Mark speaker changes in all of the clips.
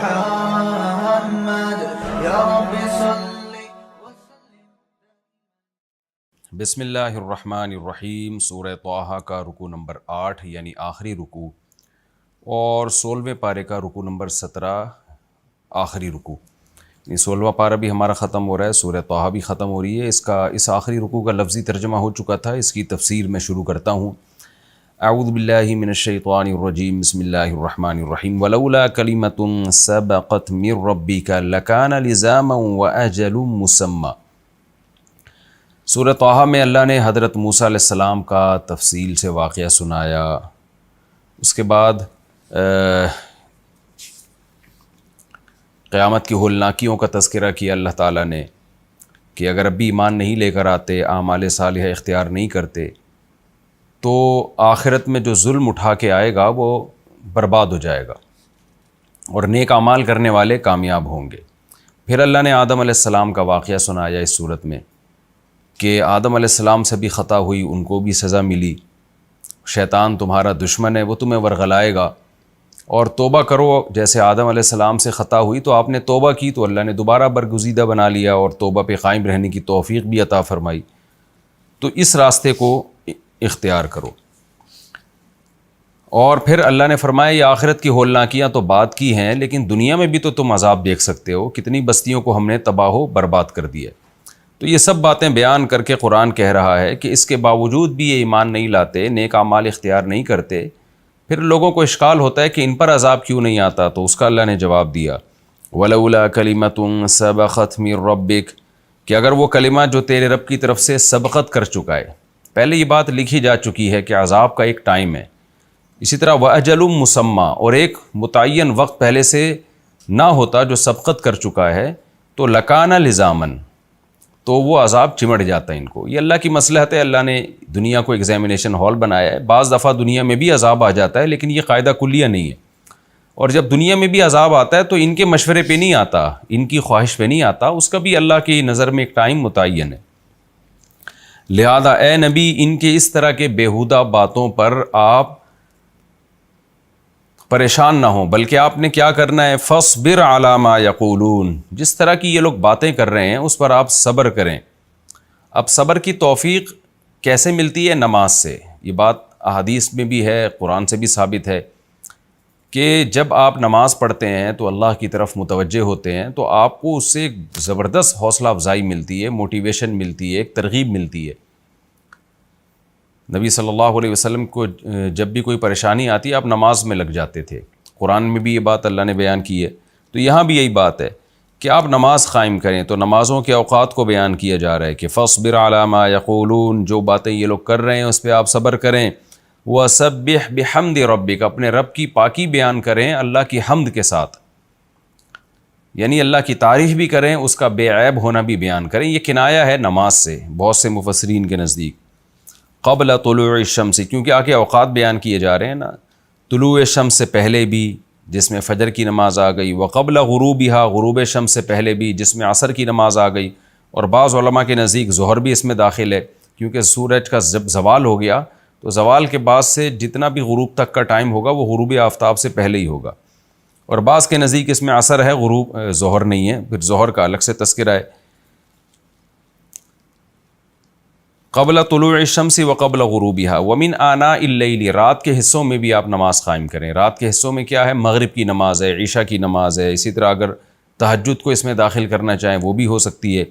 Speaker 1: محمد یا رب صلی
Speaker 2: بسم اللہ الرحمن الرحیم۔ سورہ طٰہٰ کا رکوع نمبر 8 یعنی آخری رکوع، اور 16ویں پارے کا رکوع نمبر 17 آخری رکوع۔ یہ 16واں پارہ بھی ہمارا ختم ہو رہا ہے، سورہ طٰہٰ بھی ختم ہو رہی ہے۔ اس آخری رکوع کا لفظی ترجمہ ہو چکا تھا، اس کی تفسیر میں شروع کرتا ہوں۔ اعوذ باللہ من الشیطان الرجیم، بسم اللہ الرحمن الرحیم۔ ولولا کلمۃ سبقت من ربک لکان لزاما واجل مسمی۔ سورہ طٰہٰ میں اللہ نے حضرت موسیٰ علیہ السلام کا تفصیل سے واقعہ سنایا، اس کے بعد قیامت کی ہولناکیوں کا تذکرہ کیا اللہ تعالیٰ نے کہ اگر اب بھی ایمان نہیں لے کر آتے، اعمال صالحہ اختیار نہیں کرتے، تو آخرت میں جو ظلم اٹھا کے آئے گا وہ برباد ہو جائے گا اور نیک اعمال کرنے والے کامیاب ہوں گے۔ پھر اللہ نے آدم علیہ السلام کا واقعہ سنایا اس صورت میں کہ آدم علیہ السلام سے بھی خطا ہوئی، ان کو بھی سزا ملی۔ شیطان تمہارا دشمن ہے، وہ تمہیں ورغلائے گا، اور توبہ کرو۔ جیسے آدم علیہ السلام سے خطا ہوئی تو آپ نے توبہ کی تو اللہ نے دوبارہ برگزیدہ بنا لیا اور توبہ پہ قائم رہنے کی توفیق بھی عطا فرمائی۔ تو اس راستے کو اختیار کرو۔ اور پھر اللہ نے فرمایا یہ آخرت کی ہولناکیاں تو بات کی ہیں، لیکن دنیا میں بھی تو تم عذاب دیکھ سکتے ہو، کتنی بستیوں کو ہم نے تباہ و برباد کر دیا۔ تو یہ سب باتیں بیان کر کے قرآن کہہ رہا ہے کہ اس کے باوجود بھی یہ ایمان نہیں لاتے، نیک اعمال اختیار نہیں کرتے، پھر لوگوں کو اشکال ہوتا ہے کہ ان پر عذاب کیوں نہیں آتا، تو اس کا اللہ نے جواب دیا وَلَوْلَا كَلِمَةٌ سَبَقَتْ مِن رَبِّكَ، کہ اگر وہ کلمہ جو تیرے رب کی طرف سے سبقت کر چکا ہے، پہلے یہ بات لکھی جا چکی ہے کہ عذاب کا ایک ٹائم ہے، اسی طرح وَأَجَلٌ مُّسَمًّى، اور ایک متعین وقت پہلے سے نہ ہوتا جو سبقت کر چکا ہے، تو لَكَانَ لِزَامًا، تو وہ عذاب چمٹ جاتا ہے ان کو۔ یہ اللہ کی مصلحت ہے، اللہ نے دنیا کو ایگزامینیشن ہال بنایا ہے۔ بعض دفعہ دنیا میں بھی عذاب آ جاتا ہے، لیکن یہ قاعدہ کلیہ نہیں ہے، اور جب دنیا میں بھی عذاب آتا ہے تو ان کے مشورے پہ نہیں آتا، ان کی خواہش پہ نہیں آتا، اس کا بھی اللہ کی نظر میں ایک ٹائم متعین ہے۔ لہذا اے نبی، ان کے اس طرح کے بیہودہ باتوں پر آپ پریشان نہ ہوں، بلکہ آپ نے کیا کرنا ہے، فَاصْبِرْ عَلَىٰ مَا يَقُولُونَ، جس طرح کی یہ لوگ باتیں کر رہے ہیں اس پر آپ صبر کریں۔ اب صبر کی توفیق کیسے ملتی ہے؟ نماز سے۔ یہ بات احادیث میں بھی ہے، قرآن سے بھی ثابت ہے کہ جب آپ نماز پڑھتے ہیں تو اللہ کی طرف متوجہ ہوتے ہیں تو آپ کو اس سے ایک زبردست حوصلہ افزائی ملتی ہے، موٹیویشن ملتی ہے، ایک ترغیب ملتی ہے۔ نبی صلی اللہ علیہ وسلم کو جب بھی کوئی پریشانی آتی آپ نماز میں لگ جاتے تھے، قرآن میں بھی یہ بات اللہ نے بیان کی ہے، تو یہاں بھی یہی بات ہے کہ آپ نماز قائم کریں۔ تو نمازوں کے اوقات کو بیان کیا جا رہا ہے کہ فَاصْبِرْ عَلَىٰ مَا يَقُولُونَ، جو باتیں یہ لوگ کر رہے ہیں اس پہ آپ صبر کریں۔ وَسَبِّحْ بِحَمْدِ رَبِّكَ، اپنے رب کی پاکی بیان کریں اللہ کی حمد کے ساتھ، یعنی اللہ کی تعریف بھی کریں، اس کا بے عیب ہونا بھی بیان کریں۔ یہ کنایا ہے نماز سے بہت سے مفسرین کے نزدیک۔ قبل طلوع الشمس، کیونکہ آگے اوقات بیان کیے جا رہے ہیں نا، طلوع شمس سے پہلے بھی جس میں فجر کی نماز آ گئی، وقبل غروبها، غروب شمس سے پہلے بھی جس میں عصر کی نماز آ گئی، اور بعض علماء کے نزدیک ظہر بھی اس میں داخل ہے، کیونکہ سورج کا جب زوال ہو گیا تو زوال کے بعد سے جتنا بھی غروب تک کا ٹائم ہوگا وہ غروب آفتاب سے پہلے ہی ہوگا، اور بعض کے نزدیک اس میں عصر ہے، غروب ظہر نہیں ہے، پھر ظہر کا الگ سے تذکرہ ہے۔ قبل طلوع الشمس وقبل غروبها ومن آناء اللیل، رات کے حصوں میں بھی آپ نماز قائم کریں۔ رات کے حصوں میں کیا ہے؟ مغرب کی نماز ہے، عشاء کی نماز ہے، اسی طرح اگر تہجد کو اس میں داخل کرنا چاہیں وہ بھی ہو سکتی ہے۔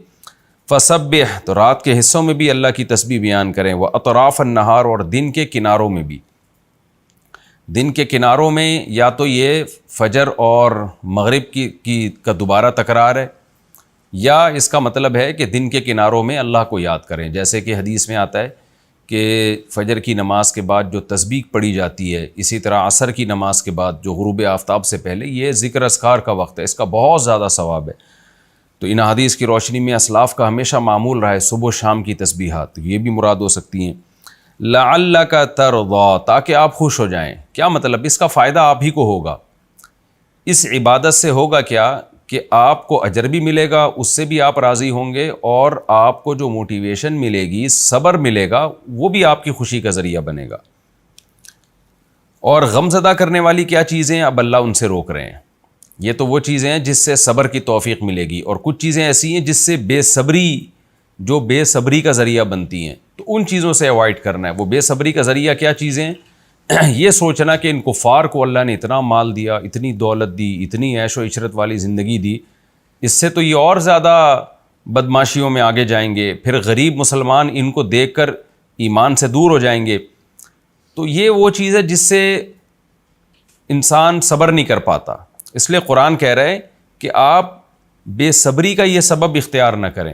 Speaker 2: فسبح، تو رات کے حصوں میں بھی اللہ کی تسبیح بیان کریں۔ واطراف النہار، اور دن کے کناروں میں بھی۔ دن کے کناروں میں یا تو یہ فجر اور مغرب کا دوبارہ تکرار ہے، یا اس کا مطلب ہے کہ دن کے کناروں میں اللہ کو یاد کریں، جیسے کہ حدیث میں آتا ہے کہ فجر کی نماز کے بعد جو تسبیح پڑھی جاتی ہے، اسی طرح عصر کی نماز کے بعد جو غروب آفتاب سے پہلے، یہ ذکر اذکار کا وقت ہے، اس کا بہت زیادہ ثواب ہے۔ تو ان حدیث کی روشنی میں اسلاف کا ہمیشہ معمول رہا ہے صبح و شام کی تسبیحات، یہ بھی مراد ہو سکتی ہیں۔ لعلک ترضی، تاکہ آپ خوش ہو جائیں۔ کیا مطلب؟ اس کا فائدہ آپ ہی کو ہوگا، اس عبادت سے ہوگا کیا کہ آپ کو اجر بھی ملے گا، اس سے بھی آپ راضی ہوں گے، اور آپ کو جو موٹیویشن ملے گی، صبر ملے گا، وہ بھی آپ کی خوشی کا ذریعہ بنے گا۔ اور غم زدہ کرنے والی کیا چیزیں اب اللہ ان سے روک رہے ہیں۔ یہ تو وہ چیزیں ہیں جس سے صبر کی توفیق ملے گی، اور کچھ چیزیں ایسی ہیں جس سے بے صبری کا ذریعہ بنتی ہیں، تو ان چیزوں سے اوائڈ کرنا ہے۔ وہ بے صبری کا ذریعہ کیا چیزیں ہیں؟ یہ سوچنا کہ ان کفار کو اللہ نے اتنا مال دیا، اتنی دولت دی، اتنی عیش و عشرت والی زندگی دی، اس سے تو یہ اور زیادہ بدماشیوں میں آگے جائیں گے، پھر غریب مسلمان ان کو دیکھ کر ایمان سے دور ہو جائیں گے۔ تو یہ وہ چیز ہے جس سے انسان صبر نہیں کر پاتا۔ اس لیے قرآن کہہ رہا ہے کہ آپ بے صبری کا یہ سبب اختیار نہ کریں،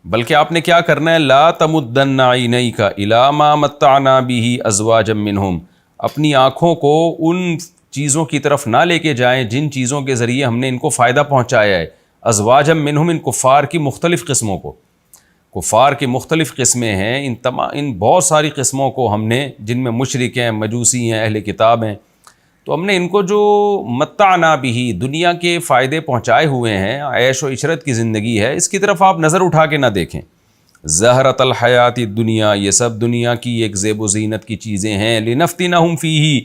Speaker 2: بلکہ آپ نے کیا کرنا ہے؟ لا تمدن عینیک الی ما متعنا بہ ازواجا منہم، اپنی آنکھوں کو ان چیزوں کی طرف نہ لے کے جائیں جن چیزوں کے ذریعے ہم نے ان کو فائدہ پہنچایا ہے۔ ازواجا منہم، ان کفار کی مختلف قسموں کو، کفار کی مختلف قسمیں ہیں، ان بہت ساری قسموں کو ہم نے، جن میں مشرک ہیں، مجوسی ہیں، اہل کتاب ہیں، تو ہم نے ان کو جو متعنا بہ، دنیا کے فائدے پہنچائے ہوئے ہیں، عیش و عشرت کی زندگی ہے، اس کی طرف آپ نظر اٹھا کے نہ دیکھیں۔ زہرۃ الحیات الدنیا، یہ سب دنیا کی ایک زیب و زینت کی چیزیں ہیں، لنفتنہم فیہ،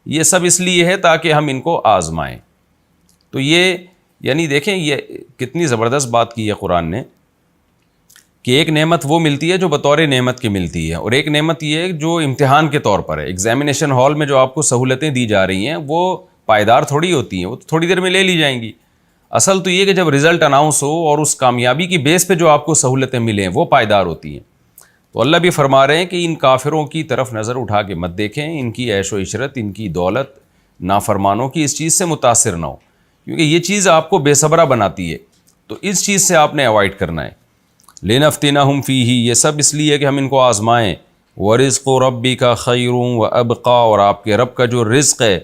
Speaker 2: یہ سب اس لیے ہے تاکہ ہم ان کو آزمائیں۔ تو یہ یعنی دیکھیں یہ کتنی زبردست بات کی ہے قرآن نے، کہ ایک نعمت وہ ملتی ہے جو بطور نعمت کی ملتی ہے، اور ایک نعمت یہ ہے جو امتحان کے طور پر ہے۔ ایگزامینیشن ہال میں جو آپ کو سہولتیں دی جا رہی ہیں وہ پائیدار تھوڑی ہوتی ہیں، وہ تو تھوڑی دیر میں لے لی جائیں گی۔ اصل تو یہ کہ جب رزلٹ اناؤنس ہو اور اس کامیابی کی بیس پہ جو آپ کو سہولتیں ملیں وہ پائیدار ہوتی ہیں۔ تو اللہ بھی فرما رہے ہیں کہ ان کافروں کی طرف نظر اٹھا کے مت دیکھیں، ان کی عیش و عشرت، ان کی دولت، نافرمانوں کی اس چیز سے متاثر نہ ہو، کیونکہ یہ چیز آپ کو بے صبرہ بناتی ہے، تو اس چیز سے آپ نے اوائڈ کرنا ہے۔ لنفتنہم فیہ، یہ سب اس لیے کہ ہم ان کو آزمائیں۔ ورزق ربک خیر وابقی، اور آپ کے رب کا جو رزق ہے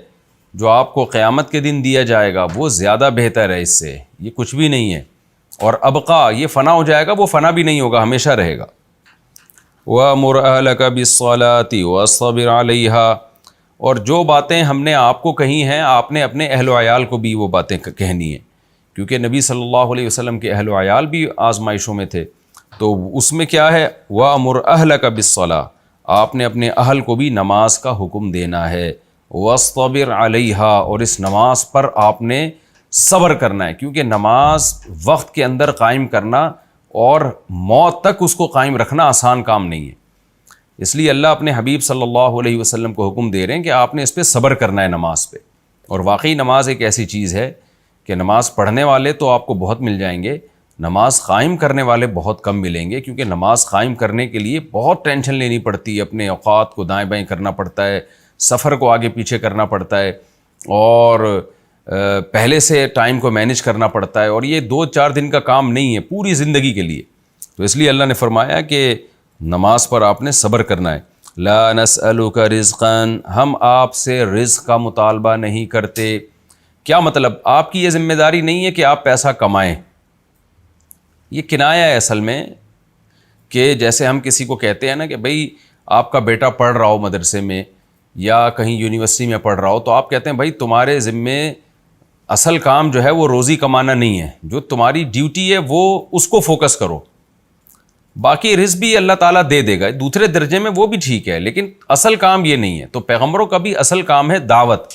Speaker 2: جو آپ کو قیامت کے دن دیا جائے گا وہ زیادہ بہتر ہے، اس سے یہ کچھ بھی نہیں ہے۔ اور ابقی، یہ فنا ہو جائے گا، وہ فنا بھی نہیں ہوگا، ہمیشہ رہے گا۔ وَأْمُرْ أَهْلَكَ بِالصَّلَاةِ وَاصْطَبِرْ عَلَيْهَا، اور جو باتیں ہم نے آپ کو کہی ہیں آپ نے اپنے اہل و عیال کو بھی وہ باتیں کہنی ہیں، کیونکہ نبی صلی اللہ علیہ وسلم کے اہل و عیال بھی آزمائشوں میں تھے۔ تو اس میں کیا ہے؟ وَأْمُرْ أَهْلَكَ بِالصَّلَاةِ، آپ نے اپنے اہل کو بھی نماز کا حکم دینا ہے۔ وَاصْطَبِرْ عَلَيْهَا، اور اس نماز پر آپ نے صبر کرنا ہے، کیونکہ نماز وقت کے اندر قائم کرنا اور موت تک اس کو قائم رکھنا آسان کام نہیں ہے۔ اس لیے اللہ اپنے حبیب صلی اللہ علیہ وسلم کو حکم دے رہے ہیں کہ آپ نے اس پہ صبر کرنا ہے، نماز پہ۔ اور واقعی نماز ایک ایسی چیز ہے کہ نماز پڑھنے والے تو آپ کو بہت مل جائیں گے، نماز قائم کرنے والے بہت کم ملیں گے، کیونکہ نماز قائم کرنے کے لیے بہت ٹینشن لینی پڑتی ہے، اپنے اوقات کو دائیں بائیں کرنا پڑتا ہے، سفر کو آگے پیچھے کرنا پڑتا ہے، اور پہلے سے ٹائم کو مینیج کرنا پڑتا ہے، اور یہ 2-4 دن کا کام نہیں ہے، پوری زندگی کے لیے۔ تو اس لیے اللہ نے فرمایا کہ نماز پر آپ نے صبر کرنا ہے۔ لا نسألک رزقا، ہم آپ سے رزق کا مطالبہ نہیں کرتے۔ کیا مطلب؟ آپ کی یہ ذمہ داری نہیں ہے کہ آپ پیسہ کمائیں، یہ کنایا ہے اصل میں، کہ جیسے ہم کسی کو کہتے ہیں نا کہ بھئی آپ کا بیٹا پڑھ رہا ہو مدرسے میں یا کہیں یونیورسٹی میں پڑھ رہا ہو، تو آپ کہتے ہیں بھائی تمہارے ذمے اصل کام جو ہے وہ روزی کمانا نہیں ہے، جو تمہاری ڈیوٹی ہے وہ اس کو فوکس کرو، باقی رزق بھی اللہ تعالیٰ دے دے گا، دوسرے درجے میں وہ بھی ٹھیک ہے، لیکن اصل کام یہ نہیں ہے۔ تو پیغمبروں کا بھی اصل کام ہے دعوت۔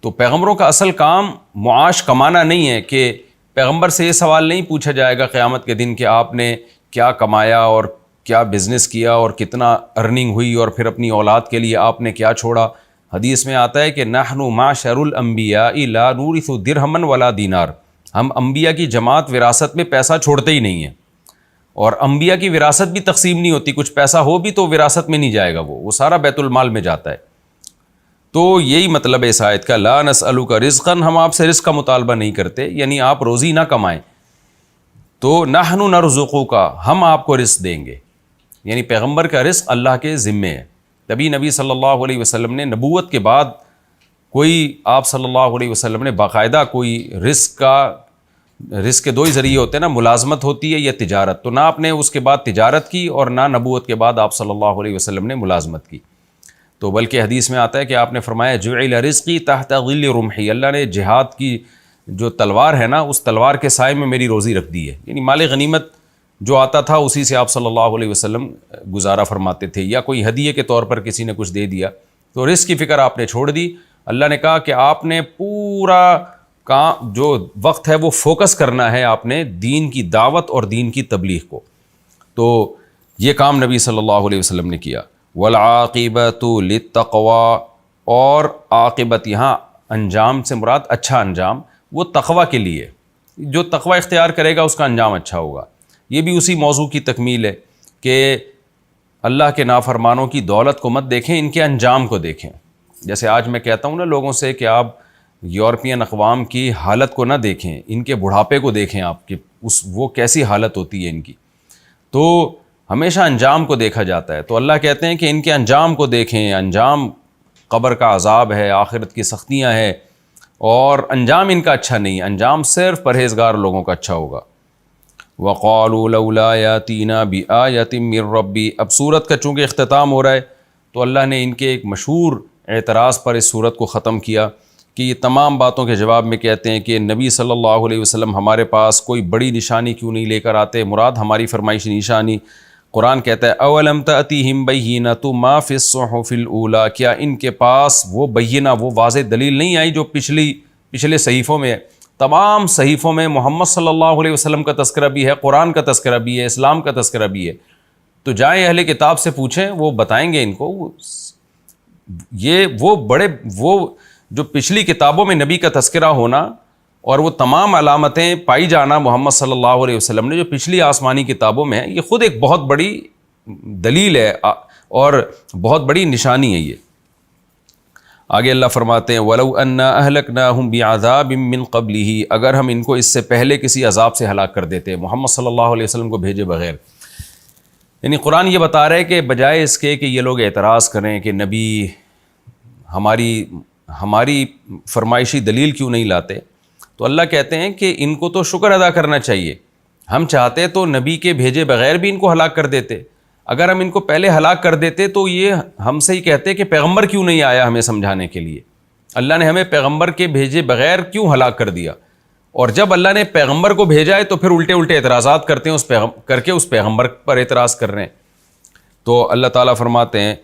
Speaker 2: تو پیغمبروں کا اصل کام معاش کمانا نہیں ہے، کہ پیغمبر سے یہ سوال نہیں پوچھا جائے گا قیامت کے دن کہ آپ نے کیا کمایا اور کیا بزنس کیا اور کتنا ارننگ ہوئی، اور پھر اپنی اولاد کے لیے آپ نے کیا چھوڑا۔ حدیث میں آتا ہے کہ نحن معشر الانبیاء لا نورث درہما ولا دینار، ہم انبیاء کی جماعت وراثت میں پیسہ چھوڑتے ہی نہیں ہیں، اور انبیاء کی وراثت بھی تقسیم نہیں ہوتی، کچھ پیسہ ہو بھی تو وراثت میں نہیں جائے گا، وہ سارا بیت المال میں جاتا ہے۔ تو یہی مطلب ہے اس آیت کا، لا نسألک رزقا، ہم آپ سے رزق کا مطالبہ نہیں کرتے، یعنی آپ روزی نہ کمائیں، تو نحن نرزقک، ہم آپ کو رزق دیں گے، یعنی پیغمبر کا رزق اللہ کے ذمے ہے۔ تبھی نبی صلی اللہ علیہ وسلم نے نبوت کے بعد آپ صلی اللہ علیہ وسلم نے باقاعدہ کوئی رزق کے 2 ہی ذریعے ہوتے ہیں نا، ملازمت ہوتی ہے یا تجارت، تو نہ آپ نے اس کے بعد تجارت کی اور نہ نبوت کے بعد آپ صلی اللہ علیہ وسلم نے ملازمت کی۔ تو بلکہ حدیث میں آتا ہے کہ آپ نے فرمایا جعل رزقی تحت ظل رمحی، اللہ نے جہاد کی جو تلوار ہے نا اس تلوار کے سائے میں میری روزی رکھ دی ہے، یعنی مال غنیمت جو آتا تھا اسی سے آپ صلی اللہ علیہ وسلم گزارا فرماتے تھے، یا کوئی ہدیے کے طور پر کسی نے کچھ دے دیا، تو رزق کی فکر آپ نے چھوڑ دی۔ اللہ نے کہا کہ آپ نے پورا جو وقت ہے وہ فوکس کرنا ہے آپ نے دین کی دعوت اور دین کی تبلیغ کو. تو یہ کام نبی صلی اللہ علیہ وسلم نے کیا. والعاقبۃ للتقویٰ، اور عاقبت یہاں انجام سے مراد اچھا انجام، وہ تقویٰ کے لیے. جو تقویٰ اختیار کرے گا اس کا انجام اچھا ہوگا. یہ بھی اسی موضوع کی تکمیل ہے کہ اللہ کے نافرمانوں کی دولت کو مت دیکھیں، ان کے انجام کو دیکھیں. جیسے آج میں کہتا ہوں نا لوگوں سے کہ آپ یورپین اقوام کی حالت کو نہ دیکھیں، ان کے بڑھاپے کو دیکھیں آپ کی وہ کیسی حالت ہوتی ہے ان کی. تو ہمیشہ انجام کو دیکھا جاتا ہے. تو اللہ کہتے ہیں کہ ان کے انجام کو دیکھیں. انجام قبر کا عذاب ہے، آخرت کی سختیاں ہیں، اور انجام ان کا اچھا نہیں. انجام صرف پرہیزگار لوگوں کا اچھا ہوگا. وَقَالُوا لَوْلَا يَأْتِينَا بِآيَةٍ مِّن رَّبِّهِ. اب سورت کا چونکہ اختتام ہو رہا ہے تو اللہ نے ان کے ایک مشہور اعتراض پر اس سورت کو ختم کیا کہ یہ تمام باتوں کے جواب میں کہتے ہیں کہ نبی صلی اللہ علیہ وسلم ہمارے پاس کوئی بڑی نشانی کیوں نہیں لے کر آتے. مراد ہماری فرمائشی نشانی. قرآن کہتا ہے اولم تأتیہم بینۃ ما فی الصحف الاولی، کیا ان کے پاس وہ بینہ، وہ واضح دلیل نہیں آئی جو پچھلے صحیفوں میں ہے. تمام صحیفوں میں محمد صلی اللہ علیہ وسلم کا تذکرہ بھی ہے، قرآن کا تذکرہ بھی ہے، اسلام کا تذکرہ بھی ہے. تو جائیں اہل کتاب سے پوچھیں، وہ بتائیں گے ان کو. یہ وہ جو پچھلی کتابوں میں نبی کا تذکرہ ہونا اور وہ تمام علامتیں پائی جانا محمد صلی اللہ علیہ وسلم نے جو پچھلی آسمانی کتابوں میں ہے، یہ خود ایک بہت بڑی دلیل ہے اور بہت بڑی نشانی ہے. یہ آگے اللہ فرماتے ہیں وَلَوْ أَنَّا أَهْلَكْنَاهُمْ بِعَذَابٍ مِّن قَبْلِهِ، اگر ہم ان کو اس سے پہلے کسی عذاب سے ہلاک کر دیتے محمد صلی اللہ علیہ وسلم کو بھیجے بغیر. یعنی قرآن یہ بتا رہا ہے کہ بجائے اس کے کہ یہ لوگ اعتراض کریں کہ نبی ہماری فرمائشی دلیل کیوں نہیں لاتے، تو اللہ کہتے ہیں کہ ان کو تو شکر ادا کرنا چاہیے. ہم چاہتے تو نبی کے بھیجے بغیر بھی ان کو ہلاک کر دیتے. اگر ہم ان کو پہلے ہلاک کر دیتے تو یہ ہم سے ہی کہتے کہ پیغمبر کیوں نہیں آیا ہمیں سمجھانے کے لیے. اللہ نے ہمیں پیغمبر کے بھیجے بغیر کیوں ہلاک کر دیا. اور جب اللہ نے پیغمبر کو بھیجا ہے تو پھر الٹے اعتراضات کرتے ہیں کر کے اس پیغمبر پر اعتراض کر رہے ہیں. تو اللہ تعالیٰ فرماتے ہیں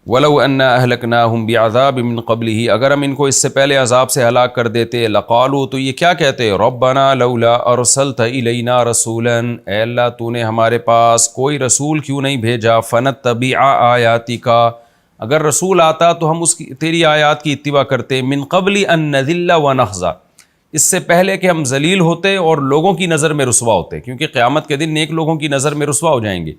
Speaker 2: وَلَوْ أَنَّا أَهْلَكْنَاهُمْ بِعَذَابٍ مِّن قَبْلِهِ، اگر ہم ان کو اس سے پہلے عذاب سے ہلاک کر دیتے لَقَالُوا، تو یہ کیا کہتے رَبَّنَا لَوْلَا أَرْسَلْتَ إِلَيْنَا رَسُولًا، اے اللہ تو نے ہمارے پاس کوئی رسول کیوں نہیں بھیجا. فَنَتَّبِعَ آيَاتِكَ، اگر رسول آتا تو ہم تیری آیات کی اتباع کرتے. مِن قَبْلِ أَن نَّذِلَّ وَنَخْزَىٰ، اس سے پہلے کہ ہم ذلیل ہوتے اور لوگوں کی نظر میں رسوا ہوتے، کیونکہ قیامت کے دن نیک لوگوں کی نظر میں رسوا ہو جائیں گے.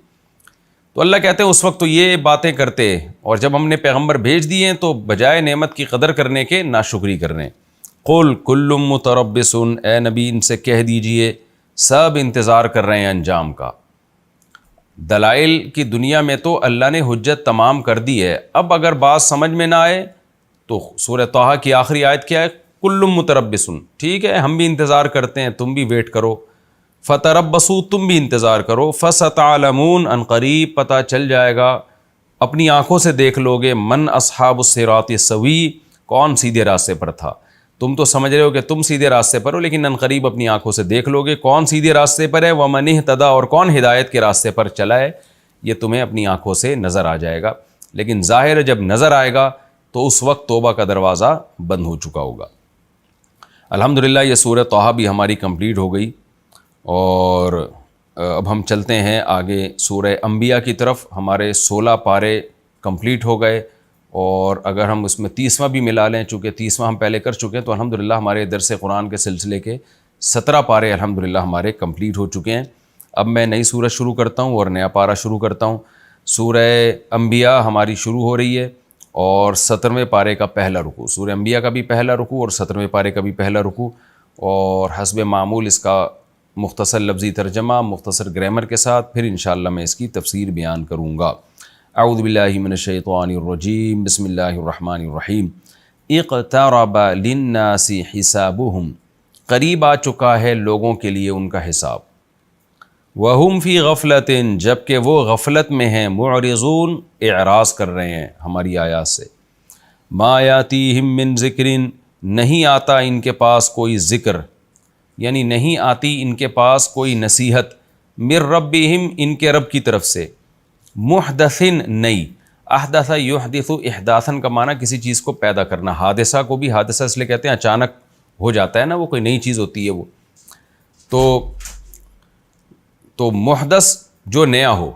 Speaker 2: تو اللہ کہتے ہیں اس وقت تو یہ باتیں کرتے، اور جب ہم نے پیغمبر بھیج دیے تو بجائے نعمت کی قدر کرنے کے ناشکری کر رہے ہیں. قُلْ كُلٌّ مُتَرَبِّصٌ، اے نبی ان سے کہہ دیجئے سب انتظار کر رہے ہیں انجام کا. دلائل کی دنیا میں تو اللہ نے حجت تمام کر دی ہے. اب اگر بات سمجھ میں نہ آئے تو سورہ طٰہٰ کی آخری آیت کیا ہے؟ كُلٌّ مُتَرَبِّصٌ، ٹھیک ہے ہم بھی انتظار کرتے ہیں، تم بھی ویٹ کرو. فتربصوا، تم بھی انتظار کرو. فستعلمون، ان قریب پتہ چل جائے گا، اپنی آنکھوں سے دیکھ لو گے. من اصحاب الصراط السوی، کون سیدھے راستے پر تھا. تم تو سمجھ رہے ہو کہ تم سیدھے راستے پر ہو، لیکن ان قریب اپنی آنکھوں سے دیکھ لو گے کون سیدھے راستے پر ہے. ومن اہتدی، اور کون ہدایت کے راستے پر چلا ہے، یہ تمہیں اپنی آنکھوں سے نظر آ جائے گا. لیکن ظاہر ہے جب نظر آئے گا تو اس وقت توبہ کا دروازہ بند ہو چکا ہوگا. الحمدللہ یہ سورہ طٰہٰ بھی ہماری کمپلیٹ ہو گئی، اور اب ہم چلتے ہیں آگے سورہ انبیاء کی طرف. ہمارے 16 پارے کمپلیٹ ہو گئے، اور اگر ہم اس میں 30واں بھی ملا لیں، چونکہ 30واں ہم پہلے کر چکے ہیں، تو الحمدللہ ہمارے درس قرآن کے سلسلے کے 17 پارے الحمدللہ ہمارے کمپلیٹ ہو چکے ہیں. اب میں نئی سورت شروع کرتا ہوں اور نیا پارہ شروع کرتا ہوں. سورہ انبیاء ہماری شروع ہو رہی ہے، اور 17ویں پارے کا پہلا رکوع، سورہ انبیاء کا بھی پہلا رکوع اور 17ویں پارے کا بھی پہلا رکوع، اور حسب معمول اس کا مختصر لفظی ترجمہ مختصر گرامر کے ساتھ، پھر انشاءاللہ میں اس کی تفسیر بیان کروں گا. اعوذ باللہ من الشیطان الرجیم، بسم اللہ الرحمن الرحیم. اقترب للناس حسابهم، قریب آ چکا ہے لوگوں کے لیے ان کا حساب. وہم فی غفلت، جبکہ وہ غفلت میں ہیں. معرضون، اعراض کر رہے ہیں ہماری آیات سے. ما یاتیہم من ذکر، نہیں آتا ان کے پاس کوئی ذکر، یعنی نہیں آتی ان کے پاس کوئی نصیحت. من ربہم، ان کے رب کی طرف سے. محدث، نئی. احدث یحدث احداثاً کا معنی کسی چیز کو پیدا کرنا. حادثہ کو بھی حادثہ اس لیے کہتے ہیں اچانک ہو جاتا ہے نا, وہ کوئی نئی چیز ہوتی ہے وہ. تو محدث جو نیا ہو.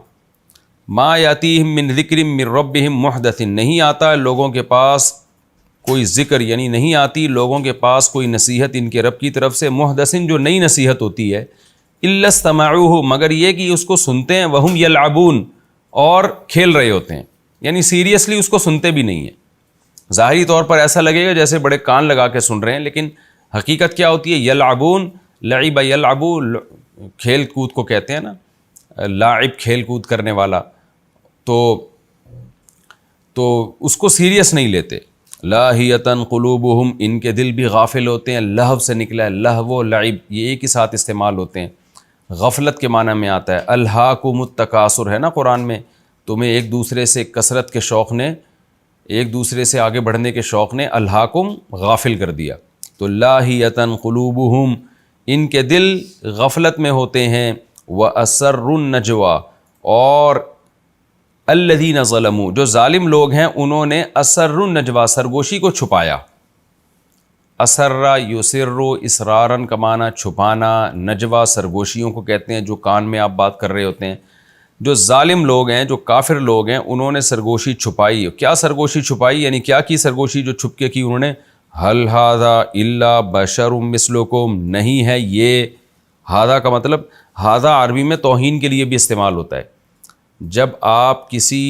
Speaker 2: ما یاتیہم من ذکر من ربہم محدث, نہیں آتا لوگوں کے پاس کوئی ذکر, یعنی نہیں آتی لوگوں کے پاس کوئی نصیحت ان کے رب کی طرف سے, محدثن جو نئی نصیحت ہوتی ہے, الا استمعوہ مگر یہ کہ اس کو سنتے ہیں, وہم یلعبون اور کھیل رہے ہوتے ہیں, یعنی سیریسلی اس کو سنتے بھی نہیں ہیں. ظاہری طور پر ایسا لگے گا جیسے بڑے کان لگا کے سن رہے ہیں, لیکن حقیقت کیا ہوتی ہے؟ یلعبون, لعب یلعبو کھیل کود کو کہتے ہیں نا, لاعب کھیل کود کرنے والا, تو اس کو سیریس نہیں لیتے. لاہیتن قلوبہم, ان کے دل بھی غافل ہوتے ہیں. لہو سے نکلا ہے, لہو و لعب یہ ایک ہی ساتھ استعمال ہوتے ہیں, غفلت کے معنی میں آتا ہے. الہاکم التکاثر ہے نا قرآن میں, تمہیں ایک دوسرے سے کثرت کے شوق نے, ایک دوسرے سے آگے بڑھنے کے شوق نے الہاکم غافل کر دیا. تو لاہیتن قلوبہم, ان کے دل غفلت میں ہوتے ہیں. وَأَسَرُّ النَّجْوَى, اور الذین ظلموا, جو ظالم لوگ ہیں انہوں نے اسر النجوا, سرگوشی کو چھپایا. اسرا یسر, اسرارن کا معنی چھپانا, نجوا سرگوشیوں کو کہتے ہیں جو کان میں آپ بات کر رہے ہوتے ہیں. جو ظالم لوگ ہیں, جو کافر لوگ ہیں, انہوں نے سرگوشی چھپائی. کیا سرگوشی چھپائی, یعنی کیا کی سرگوشی جو چھپ کے کی انہوں نے؟ هل هذا الا بشر مثلکم, نہیں ہے یہ. ہذا کا مطلب, ہذا عربی میں توہین کے لیے بھی استعمال ہوتا ہے. جب آپ کسی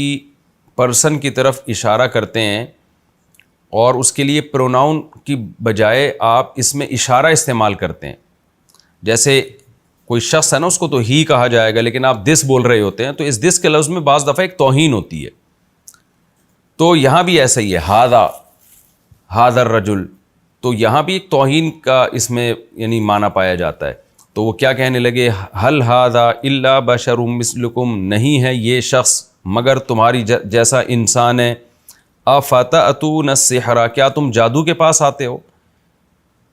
Speaker 2: پرسن کی طرف اشارہ کرتے ہیں اور اس کے لیے پروناؤن کی بجائے آپ اس میں اشارہ استعمال کرتے ہیں, جیسے کوئی شخص ہے نا, اس کو تو ہی کہا جائے گا, لیکن آپ دس بول رہے ہوتے ہیں, تو اس دس کے لفظ میں بعض دفعہ ایک توہین ہوتی ہے. تو یہاں بھی ایسا ہی ہے, ہذا الرجل, تو یہاں بھی ایک توہین کا اس میں یعنی معنی پایا جاتا ہے. تو وہ کیا کہنے لگے؟ هل هذا الا بشر مثلکم, نہیں ہے یہ شخص مگر تمہاری جیسا انسان ہے. افتأتون السحر, کیا تم جادو کے پاس آتے ہو,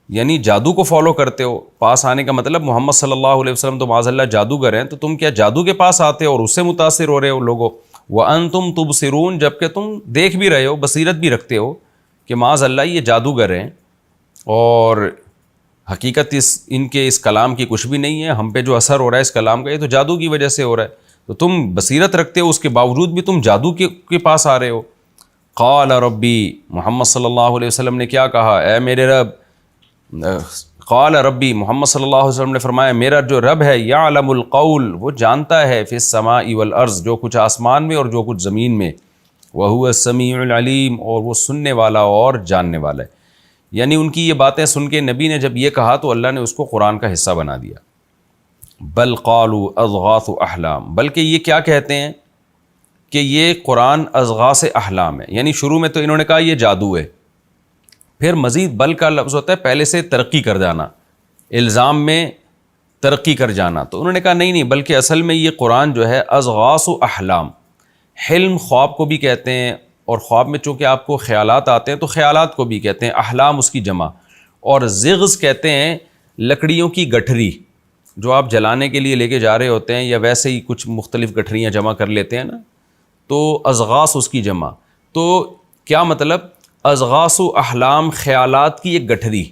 Speaker 2: یعنی جادو کو فالو کرتے ہو. پاس آنے کا مطلب محمد صلی اللہ علیہ وسلم تو معاذ اللہ جادوگر ہیں, تو تم کیا جادو کے پاس آتے ہو اور اس سے متاثر ہو رہے ہو لوگوں. وانتم تبصرون, جبکہ تم دیکھ بھی رہے ہو, بصیرت بھی رکھتے ہو کہ معاذ اللہ یہ جادوگر ہیں اور حقیقت ان کے اس کلام کی کچھ بھی نہیں ہے. ہم پہ جو اثر ہو رہا ہے اس کلام کا, یہ تو جادو کی وجہ سے ہو رہا ہے. تو تم بصیرت رکھتے ہو, اس کے باوجود بھی تم جادو کے پاس آ رہے ہو. قال ربی, محمد صلی اللہ علیہ وسلم نے کیا کہا؟ اے میرے رب. قال ربی, محمد صلی اللہ علیہ وسلم نے فرمایا میرا جو رب ہے, یعلم القول, وہ جانتا ہے, فی السماء والارض, جو کچھ آسمان میں اور جو کچھ زمین میں. وہو السمیع العلیم, اور وہ سننے والا اور جاننے والا ہے. یعنی ان کی یہ باتیں سن کے نبی نے جب یہ کہا تو اللہ نے اس کو قرآن کا حصہ بنا دیا. بل قالوا اضغاث احلام, بلکہ یہ کیا کہتے ہیں کہ یہ قرآن اضغاث احلام ہے. یعنی شروع میں تو انہوں نے کہا یہ جادو ہے, پھر مزید بل کا لفظ ہوتا ہے پہلے سے ترقی کر جانا, الزام میں ترقی کر جانا. تو انہوں نے کہا نہیں بلکہ اصل میں یہ قرآن جو ہے اضغاث احلام, حلم خواب کو بھی کہتے ہیں, اور خواب میں چونکہ آپ کو خیالات آتے ہیں تو خیالات کو بھی کہتے ہیں, احلام اس کی جمع. اور زغز کہتے ہیں لکڑیوں کی گٹھری, جو آپ جلانے کے لیے لے کے جا رہے ہوتے ہیں, یا ویسے ہی کچھ مختلف گٹھریاں جمع کر لیتے ہیں نا, تو اضغاث اس کی جمع. تو کیا مطلب؟ اضغاث و احلام, خیالات کی ایک گٹھری,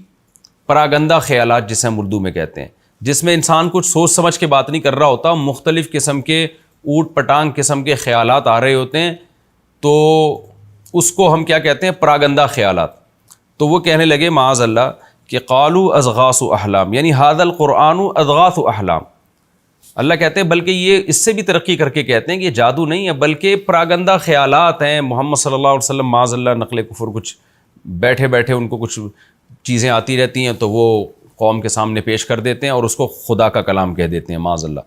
Speaker 2: پراگندہ خیالات جسے ہم اردو میں کہتے ہیں, جس میں انسان کچھ سوچ سمجھ کے بات نہیں کر رہا ہوتا, مختلف قسم کے اوٹ پٹانگ قسم کے خیالات آ رہے ہوتے ہیں, تو اس کو ہم کیا کہتے ہیں؟ پراگندہ خیالات. تو وہ کہنے لگے معاذ اللہ کہ قالوا اضغاث احلام, یعنی ھذا القرآن اضغاث احلام. اللہ کہتے ہیں بلکہ یہ اس سے بھی ترقی کر کے کہتے ہیں کہ یہ جادو نہیں ہے بلکہ پراگندہ خیالات ہیں. محمد صلی اللہ علیہ وسلم معاذ اللہ نقل کفر, کچھ بیٹھے بیٹھے ان کو کچھ چیزیں آتی رہتی ہیں تو وہ قوم کے سامنے پیش کر دیتے ہیں اور اس کو خدا کا کلام کہہ دیتے ہیں معاذ اللہ.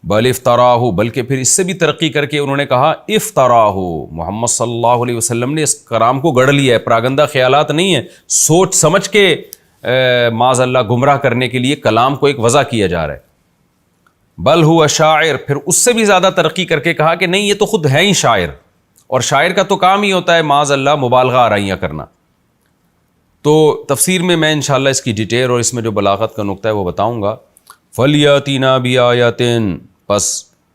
Speaker 2: بل افطراہ, بلکہ پھر اس سے بھی ترقی کر کے انہوں نے کہا افطراہ, محمد صلی اللہ علیہ وسلم نے اس کلام کو گڑھ لیا ہے, پراگندہ خیالات نہیں ہے, سوچ سمجھ کے معاذ اللہ گمراہ کرنے کے لیے کلام کو ایک وضع کیا جا رہا ہے. بل ہوا شاعر, پھر اس سے بھی زیادہ ترقی کر کے کہا کہ نہیں یہ تو خود ہے ہی شاعر, اور شاعر کا تو کام ہی ہوتا ہے معاذ اللہ مبالغہ آرائیاں کرنا. تو تفسیر میں انشاءاللہ اس کی ڈیٹیل اور اس میں جو بلاغت کا نقطہ ہے وہ بتاؤں گا. فَلْيَأْتِنَا بِآيَاتٍ, پس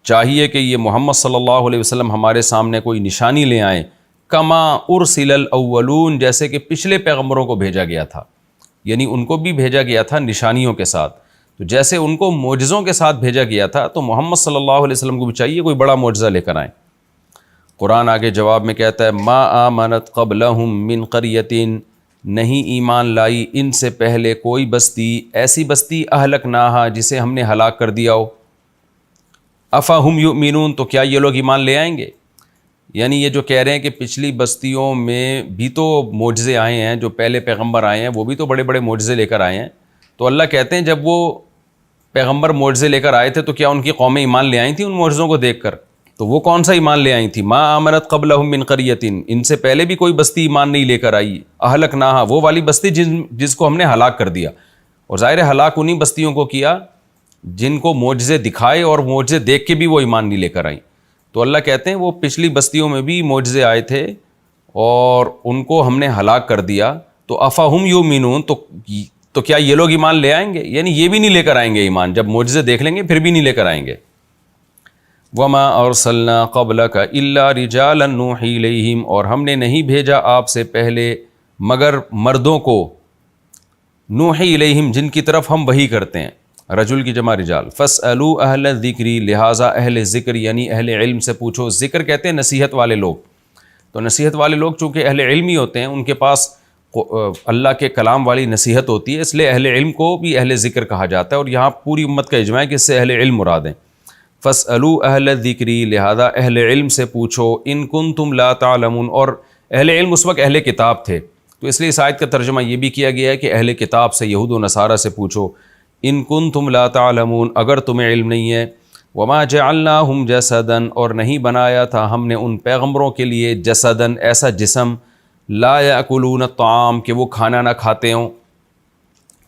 Speaker 2: چاہیے کہ یہ محمد صلی اللہ علیہ وسلم ہمارے سامنے کوئی نشانی لے آئیں، کما ارسل الاولون، جیسے کہ پچھلے پیغمبروں کو بھیجا گیا تھا، یعنی ان کو بھی بھیجا گیا تھا نشانیوں کے ساتھ، تو جیسے ان کو معجزوں کے ساتھ بھیجا گیا تھا تو محمد صلی اللہ علیہ وسلم کو بھی چاہیے کوئی بڑا معجزہ لے کر آئیں۔ قرآن آگے جواب میں کہتا ہے ما آمنت قبلہم من قریۃ، نہیں ایمان لائی ان سے پہلے کوئی بستی، ایسی بستی اہلکناہا جسے ہم نے ہلاک کر دیا ہو، افہم یؤمنون، تو کیا یہ لوگ ایمان لے آئیں گے؟ یعنی یہ جو کہہ رہے ہیں کہ پچھلی بستیوں میں بھی تو معجزے آئے ہیں، جو پہلے پیغمبر آئے ہیں وہ بھی تو بڑے بڑے معجزے لے کر آئے ہیں، تو اللہ کہتے ہیں جب وہ پیغمبر معجزے لے کر آئے تھے تو کیا ان کی قومیں ایمان لے آئی تھیں ان معجزوں کو دیکھ کر؟ تو وہ کون سا ایمان لے آئی تھی؟ ما آمنت قبلہم من قریۃ، ان سے پہلے بھی کوئی بستی ایمان نہیں لے کر آئی، اہلکناہا، وہ والی بستی جس کو ہم نے ہلاک کر دیا، اور ظاہر ہلاک انہی بستیوں کو کیا جن کو معجزے دکھائے اور معجزے دیکھ کے بھی وہ ایمان نہیں لے کر آئیں۔ تو اللہ کہتے ہیں وہ پچھلی بستیوں میں بھی معجزے آئے تھے اور ان کو ہم نے ہلاک کر دیا، تو افہم یؤمنون، تو کیا یہ لوگ ایمان لے آئیں گے؟ یعنی یہ بھی نہیں لے کر آئیں گے ایمان، جب معجزے دیکھ لیں گے پھر بھی نہیں لے کر آئیں گے۔ وما ارسلنا قبلک الا رجالا نوحی الیہم، اور ہم نے نہیں بھیجا آپ سے پہلے مگر مردوں کو، نوحی الیہم، جن کی طرف ہم وحی کرتے ہیں، رجل کی جمع رجال، فاسألوا اہل الذکر، لہٰذا اہل ذکر یعنی اہل علم سے پوچھو، ذکر کہتے ہیں نصیحت والے لوگ، تو نصیحت والے لوگ چونکہ اہل علم ہی ہوتے ہیں، ان کے پاس اللہ کے کلام والی نصیحت ہوتی ہے، اس لیے اہل علم کو بھی اہل ذکر کہا جاتا ہے، اور یہاں پوری امت کا اجماع ہے کہ اس سے اہل علم مراد ہیں۔ فاسألوا اہل الذکر، لہذا اہل علم سے پوچھو، ان کنتم لا تعلمون، اور اہل علم اس وقت اہل کتاب تھے، تو اس لیے اس آیت کا ترجمہ یہ بھی کیا گیا ہے کہ اہل کتاب سے، یہود و نصارہ سے پوچھو، ان کنتم لا تعلمون، اگر تمہیں علم نہیں ہے، وما جعلناہم جسدا، اور نہیں بنایا تھا ہم نے ان پیغمبروں کے لیے جسدن، ایسا جسم، لا یاکلون الطعام، کہ وہ کھانا نہ کھاتے ہوں،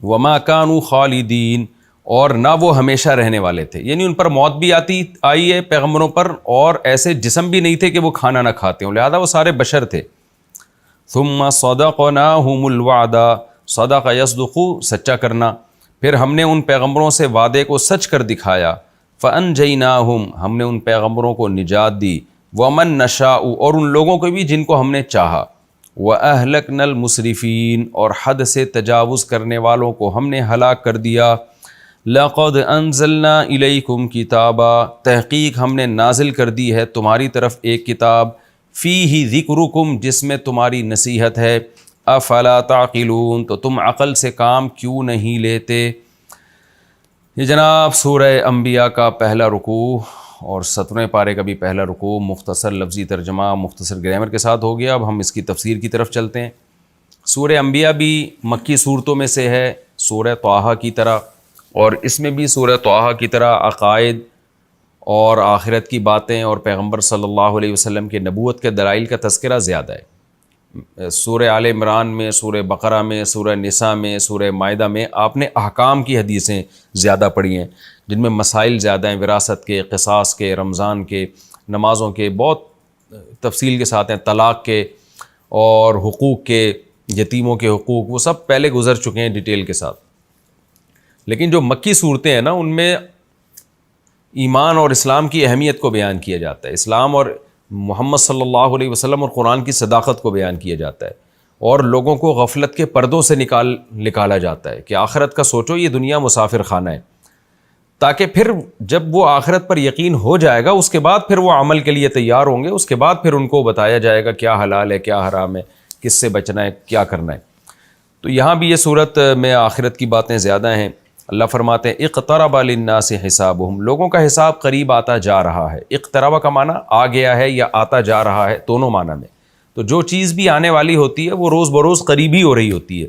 Speaker 2: وما کانوا خالدین، اور نہ وہ ہمیشہ رہنے والے تھے، یعنی ان پر موت بھی آئی ہے پیغمبروں پر، اور ایسے جسم بھی نہیں تھے کہ وہ کھانا نہ کھاتے ہوں، لہذا وہ سارے بشر تھے۔ ثم صدقناہم الوعد، صدق یصدق، سچا کرنا، پھر ہم نے ان پیغمبروں سے وعدے کو سچ کر دکھایا، فانجیناہم، ہم نے ان پیغمبروں کو نجات دی، ومن نشاء، اور ان لوگوں کو بھی جن کو ہم نے چاہا، واہلکنا المسرفین، اور حد سے تجاوز کرنے والوں کو ہم نے ہلاک کر دیا۔ لقد انزلنا الیکم کتابا، تحقیق ہم نے نازل کر دی ہے تمہاری طرف ایک کتاب، فیہ ذکرکم، جس میں تمہاری نصیحت ہے، افلا تعقلون، تو تم عقل سے کام کیوں نہیں لیتے۔ یہ جناب سورہ انبیاء کا پہلا رکوع اور 17ویں پارے کا بھی پہلا رکوع، مختصر لفظی ترجمہ، مختصر گرامر کے ساتھ ہو گیا۔ اب ہم اس کی تفسیر کی طرف چلتے ہیں۔ سورہ انبیاء بھی مکی صورتوں میں سے ہے، سورہ طٰہٰ کی طرح، اور اس میں بھی سورہ طٰہٰ کی طرح عقائد اور آخرت کی باتیں اور پیغمبر صلی اللہ علیہ وسلم کے نبوت کے دلائل کا تذکرہ زیادہ ہے۔ سورہ آل عمران میں، سورہ بقرہ میں، سورہ نساء میں، سورہ مائدہ میں آپ نے احکام کی حدیثیں زیادہ پڑھی ہیں، جن میں مسائل زیادہ ہیں، وراثت کے، قصاص کے، رمضان کے، نمازوں کے، بہت تفصیل کے ساتھ ہیں، طلاق کے اور حقوق کے، یتیموں کے حقوق، وہ سب پہلے گزر چکے ہیں ڈیٹیل کے ساتھ۔ لیکن جو مکی صورتیں ہیں نا، ان میں ایمان اور اسلام کی اہمیت کو بیان کیا جاتا ہے، اسلام اور محمد صلی اللہ علیہ وسلم اور قرآن کی صداقت کو بیان کیا جاتا ہے، اور لوگوں کو غفلت کے پردوں سے نکالا جاتا ہے کہ آخرت کا سوچو، یہ دنیا مسافر خانہ ہے، تاکہ پھر جب وہ آخرت پر یقین ہو جائے گا اس کے بعد پھر وہ عمل کے لیے تیار ہوں گے، اس کے بعد پھر ان کو بتایا جائے گا کیا حلال ہے، کیا حرام ہے، کس سے بچنا ہے، کیا کرنا ہے۔ تو یہاں بھی یہ صورت میں آخرت کی باتیں زیادہ ہیں۔ اللہ فرماتے ہیں اقترب للناس حسابہم، لوگوں کا حساب قریب آتا جا رہا ہے۔ اقترب کا معنی آ گیا ہے یا آتا جا رہا ہے، دونوں معنی میں۔ تو جو چیز بھی آنے والی ہوتی ہے وہ روز بروز قریب ہی ہو رہی ہوتی ہے،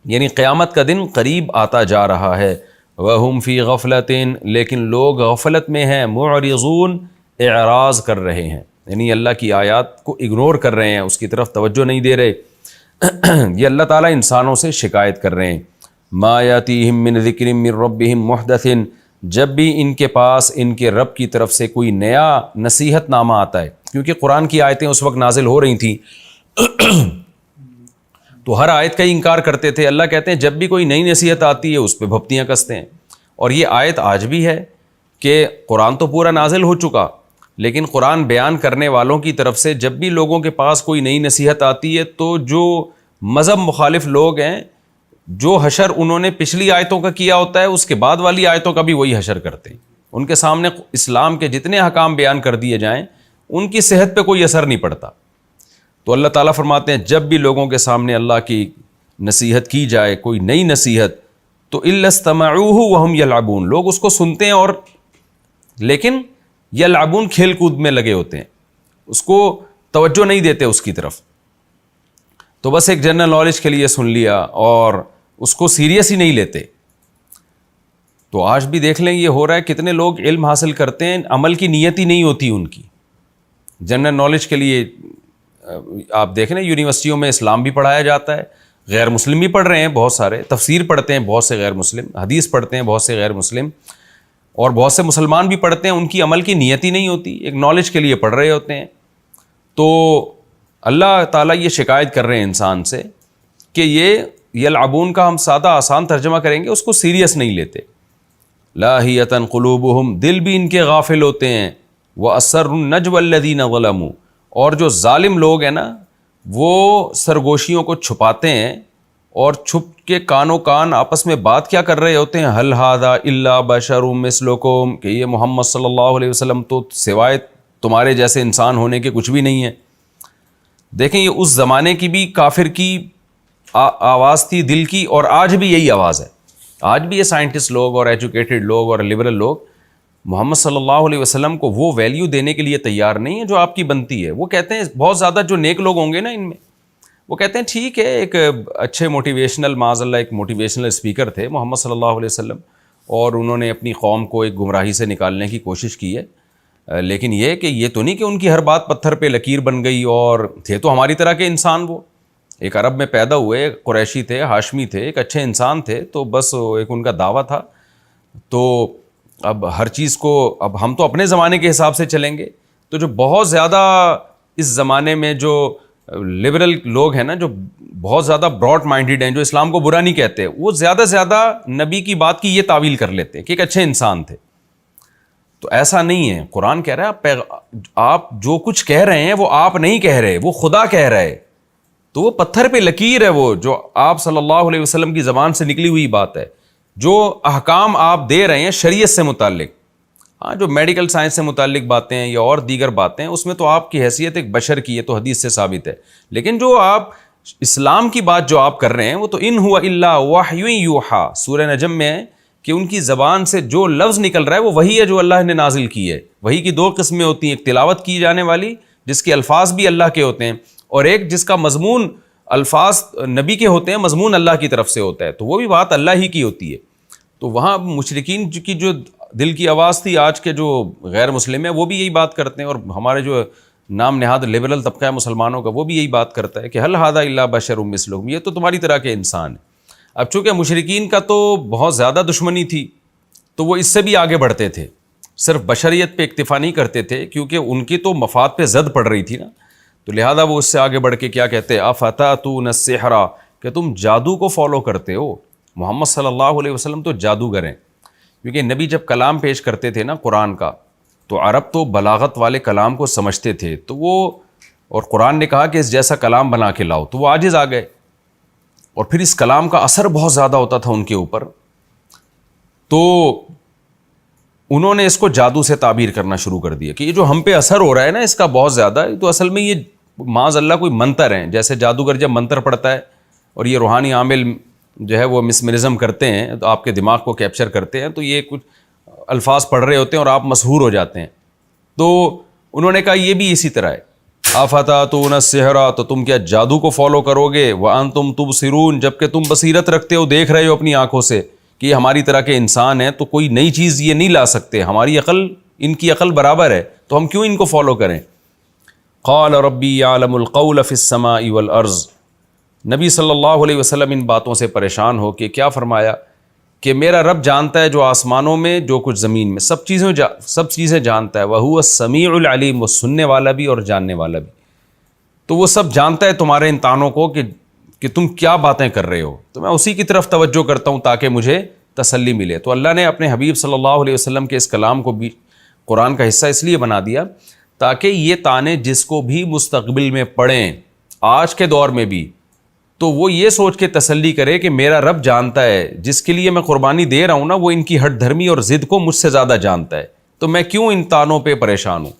Speaker 2: یعنی قیامت کا دن قریب آتا جا رہا ہے۔ وَهُمْ فِي غَفْلَةٍ، لیکن لوگ غفلت میں ہیں، معرضون، اعراض کر رہے ہیں، یعنی اللہ کی آیات کو اگنور کر رہے ہیں، اس کی طرف توجہ نہیں دے رہے۔ یہ اللہ تعالیٰ انسانوں سے شکایت کر رہے ہیں۔ ما یاتیہم من ذکر من ربہم محدث، جب بھی ان کے پاس ان کے رب کی طرف سے کوئی نیا نصیحت نامہ آتا ہے، کیونکہ قرآن کی آیتیں اس وقت نازل ہو رہی تھیں تو ہر آیت کا ہی انکار کرتے تھے۔ اللہ کہتے ہیں جب بھی کوئی نئی نصیحت آتی ہے اس پہ بھپتیاں کستے ہیں، اور یہ آیت آج بھی ہے کہ قرآن تو پورا نازل ہو چکا، لیکن قرآن بیان کرنے والوں کی طرف سے جب بھی لوگوں کے پاس کوئی نئی نصیحت آتی ہے تو جو مذہب مخالف لوگ ہیں، جو حشر انہوں نے پچھلی آیتوں کا کیا ہوتا ہے اس کے بعد والی آیتوں کا بھی وہی حشر کرتے ہیں. ان کے سامنے اسلام کے جتنے احکام بیان کر دیے جائیں ان کی صحت پہ کوئی اثر نہیں پڑتا. تو اللہ تعالیٰ فرماتے ہیں جب بھی لوگوں کے سامنے اللہ کی نصیحت کی جائے، کوئی نئی نصیحت، تو الا استمعوہ وہم یلعبون، لوگ اس کو سنتے ہیں اور لیکن یلعبون، کھیل کود میں لگے ہوتے ہیں، اس کو توجہ نہیں دیتے اس کی طرف. تو بس ایک جنرل نالج کے لیے سن لیا اور اس کو سیریس ہی نہیں لیتے. تو آج بھی دیکھ لیں یہ ہو رہا ہے، کتنے لوگ علم حاصل کرتے ہیں، عمل کی نیت ہی نہیں ہوتی ان کی. جنرل نالج کے لیے آپ دیکھ لیں یونیورسٹیوں میں اسلام بھی پڑھایا جاتا ہے، غیر مسلم بھی پڑھ رہے ہیں بہت سارے، تفسیر پڑھتے ہیں بہت سے غیر مسلم، حدیث پڑھتے ہیں بہت سے غیر مسلم، اور بہت سے مسلمان بھی پڑھتے ہیں. ان کی عمل کی نیت ہی نہیں ہوتی، ایک نالج کے لیے پڑھ رہے ہوتے ہیں. تو اللہ تعالیٰ یہ شکایت کر رہے ہیں انسان سے کہ یہ یلعبون کا ہم سادہ آسان ترجمہ کریں گے، اس کو سیریس نہیں لیتے. لاہیۃ قلوبہم، دل بھی ان کے غافل ہوتے ہیں. وَأَسَرُّ النَّجْوَ الَّذِينَ ظَلَمُوا، اور جو ظالم لوگ ہیں نا وہ سرگوشیوں کو چھپاتے ہیں اور چھپ کے کانوں کان آپس میں بات کیا کر رہے ہوتے ہیں، هَلْ هَذَا إِلَّا بَشَرٌ مِثْلُكُمْ، کہ یہ محمد صلی اللہ علیہ وسلم تو سوائے تمہارے جیسے انسان ہونے کے کچھ بھی نہیں ہے. دیکھیں یہ اس زمانے کی بھی کافر کی آواز تھی دل کی، اور آج بھی یہی آواز ہے. آج بھی یہ سائنٹسٹ لوگ اور ایجوکیٹڈ لوگ اور لبرل لوگ محمد صلی اللہ علیہ وسلم کو وہ ویلیو دینے کے لیے تیار نہیں ہے جو آپ کی بنتی ہے. وہ کہتے ہیں بہت زیادہ جو نیک لوگ ہوں گے نا ان میں، وہ کہتے ہیں ٹھیک ہے، ایک اچھے موٹیویشنل، معاذ اللہ ایک موٹیویشنل اسپیکر تھے محمد صلی اللہ علیہ وسلم، اور انہوں نے اپنی قوم کو ایک گمراہی سے نکالنے کی کوشش کی ہے، لیکن یہ تو نہیں کہ ان کی ہر بات پتھر پہ لکیر بن گئی، اور تھے تو ہماری طرح کے انسان. وہ ایک عرب میں پیدا ہوئے، قریشی تھے، ہاشمی تھے، ایک اچھے انسان تھے، تو بس ایک ان کا دعویٰ تھا. تو اب ہر چیز کو اب ہم تو اپنے زمانے کے حساب سے چلیں گے. تو جو بہت زیادہ اس زمانے میں جو لبرل لوگ ہیں نا، جو بہت زیادہ براڈ مائنڈیڈ ہیں، جو اسلام کو برا نہیں کہتے، وہ زیادہ زیادہ نبی کی بات کی یہ تعویل کر لیتے ہیں کہ ایک اچھے انسان تھے. تو ایسا نہیں ہے. قرآن کہہ رہا ہے آپ جو کچھ کہہ رہے ہیں وہ آپ نہیں کہہ رہے، وہ خدا کہہ رہا ہے. تو وہ پتھر پہ لکیر ہے، وہ جو آپ صلی اللہ علیہ وسلم کی زبان سے نکلی ہوئی بات ہے. جو احکام آپ دے رہے ہیں شریعت سے متعلق، ہاں جو میڈیکل سائنس سے متعلق باتیں ہیں یا اور دیگر باتیں، اس میں تو آپ کی حیثیت ایک بشر کی ہے، تو حدیث سے ثابت ہے. لیکن جو آپ اسلام کی بات جو آپ کر رہے ہیں وہ تو ان ہوا الا وحی یوحیٰ، سورہ نجم میں ہے کہ ان کی زبان سے جو لفظ نکل رہا ہے وہ وہی ہے جو اللہ نے نازل کی ہے. وہی کی دو قسمیں ہوتی ہیں، ایک تلاوت کی جانے والی جس کے الفاظ بھی اللہ کے ہوتے ہیں، اور ایک جس کا مضمون الفاظ نبی کے ہوتے ہیں، مضمون اللہ کی طرف سے ہوتا ہے، تو وہ بھی بات اللہ ہی کی ہوتی ہے. تو وہاں مشرکین کی جو دل کی آواز تھی، آج کے جو غیر مسلم ہیں وہ بھی یہی بات کرتے ہیں، اور ہمارے جو نام نہاد لبرل طبقہ ہے مسلمانوں کا وہ بھی یہی بات کرتا ہے کہ هل هذا الا بشر مثلکم، یہ تو تمہاری طرح کے انسان ہے. اب چونکہ مشرکین کا تو بہت زیادہ دشمنی تھی تو وہ اس سے بھی آگے بڑھتے تھے، صرف بشریت پہ اکتفا نہیں کرتے تھے، کیونکہ ان کی تو مفاد پہ زد پڑ رہی تھی نا. تو لہذا وہ اس سے آگے بڑھ کے کیا کہتے ہیں، افتاتون السحر، کہ تم جادو کو فالو کرتے ہو. محمد صلی اللہ علیہ وسلم تو جادوگر ہیں، کیونکہ نبی جب کلام پیش کرتے تھے نا قرآن کا، تو عرب تو بلاغت والے کلام کو سمجھتے تھے، تو وہ اور قرآن نے کہا کہ اس جیسا کلام بنا کے لاؤ، تو وہ عاجز آ گئے. اور پھر اس کلام کا اثر بہت زیادہ ہوتا تھا ان کے اوپر، تو انہوں نے اس کو جادو سے تعبیر کرنا شروع کر دیا کہ یہ جو ہم پہ اثر ہو رہا ہے نا اس کا بہت زیادہ، تو اصل میں یہ معاذ اللہ کوئی منتر ہیں. جیسے جادوگر جب منتر پڑتا ہے اور یہ روحانی عامل جو ہے وہ مسمرزم کرتے ہیں، تو آپ کے دماغ کو کیپچر کرتے ہیں، تو یہ کچھ الفاظ پڑھ رہے ہوتے ہیں اور آپ مسحور ہو جاتے ہیں. تو انہوں نے کہا یہ بھی اسی طرح ہے، افتاتون السحر، تو تم کیا جادو کو فالو کرو گے، وانتم تبصرون، جبکہ تم بصیرت رکھتے ہو، دیکھ رہے ہو اپنی آنکھوں سے کہ یہ ہماری طرح کے انسان ہیں، تو کوئی نئی چیز یہ نہیں لا سکتے، ہماری عقل ان کی عقل برابر ہے، تو ہم کیوں ان کو فالو کریں. قال ربی یعلم القول فی السماء والارض، نبی صلی اللہ علیہ وسلم ان باتوں سے پریشان ہو کے کیا فرمایا کہ میرا رب جانتا ہے جو آسمانوں میں جو کچھ زمین میں، سب چیزیں جانتا ہے. وَهُوَ السَّمِيعُ الْعَلِيمُ، وہ سننے والا بھی اور جاننے والا بھی. تو وہ سب جانتا ہے تمہارے ان تانوں کو کہ تم کیا باتیں کر رہے ہو، تو میں اسی کی طرف توجہ کرتا ہوں تاکہ مجھے تسلی ملے۔ تو اللہ نے اپنے حبیب صلی اللہ علیہ وسلم کے اس کلام کو بھی قرآن کا حصہ اس لیے بنا دیا تاکہ یہ تانے جس کو بھی مستقبل میں پڑھیں، آج کے دور میں بھی، تو وہ یہ سوچ کے تسلی کرے کہ میرا رب جانتا ہے، جس کے لیے میں قربانی دے رہا ہوں نا، وہ ان کی ہٹ دھرمی اور ضد کو مجھ سے زیادہ جانتا ہے، تو میں کیوں ان تانوں پہ پریشان ہوں۔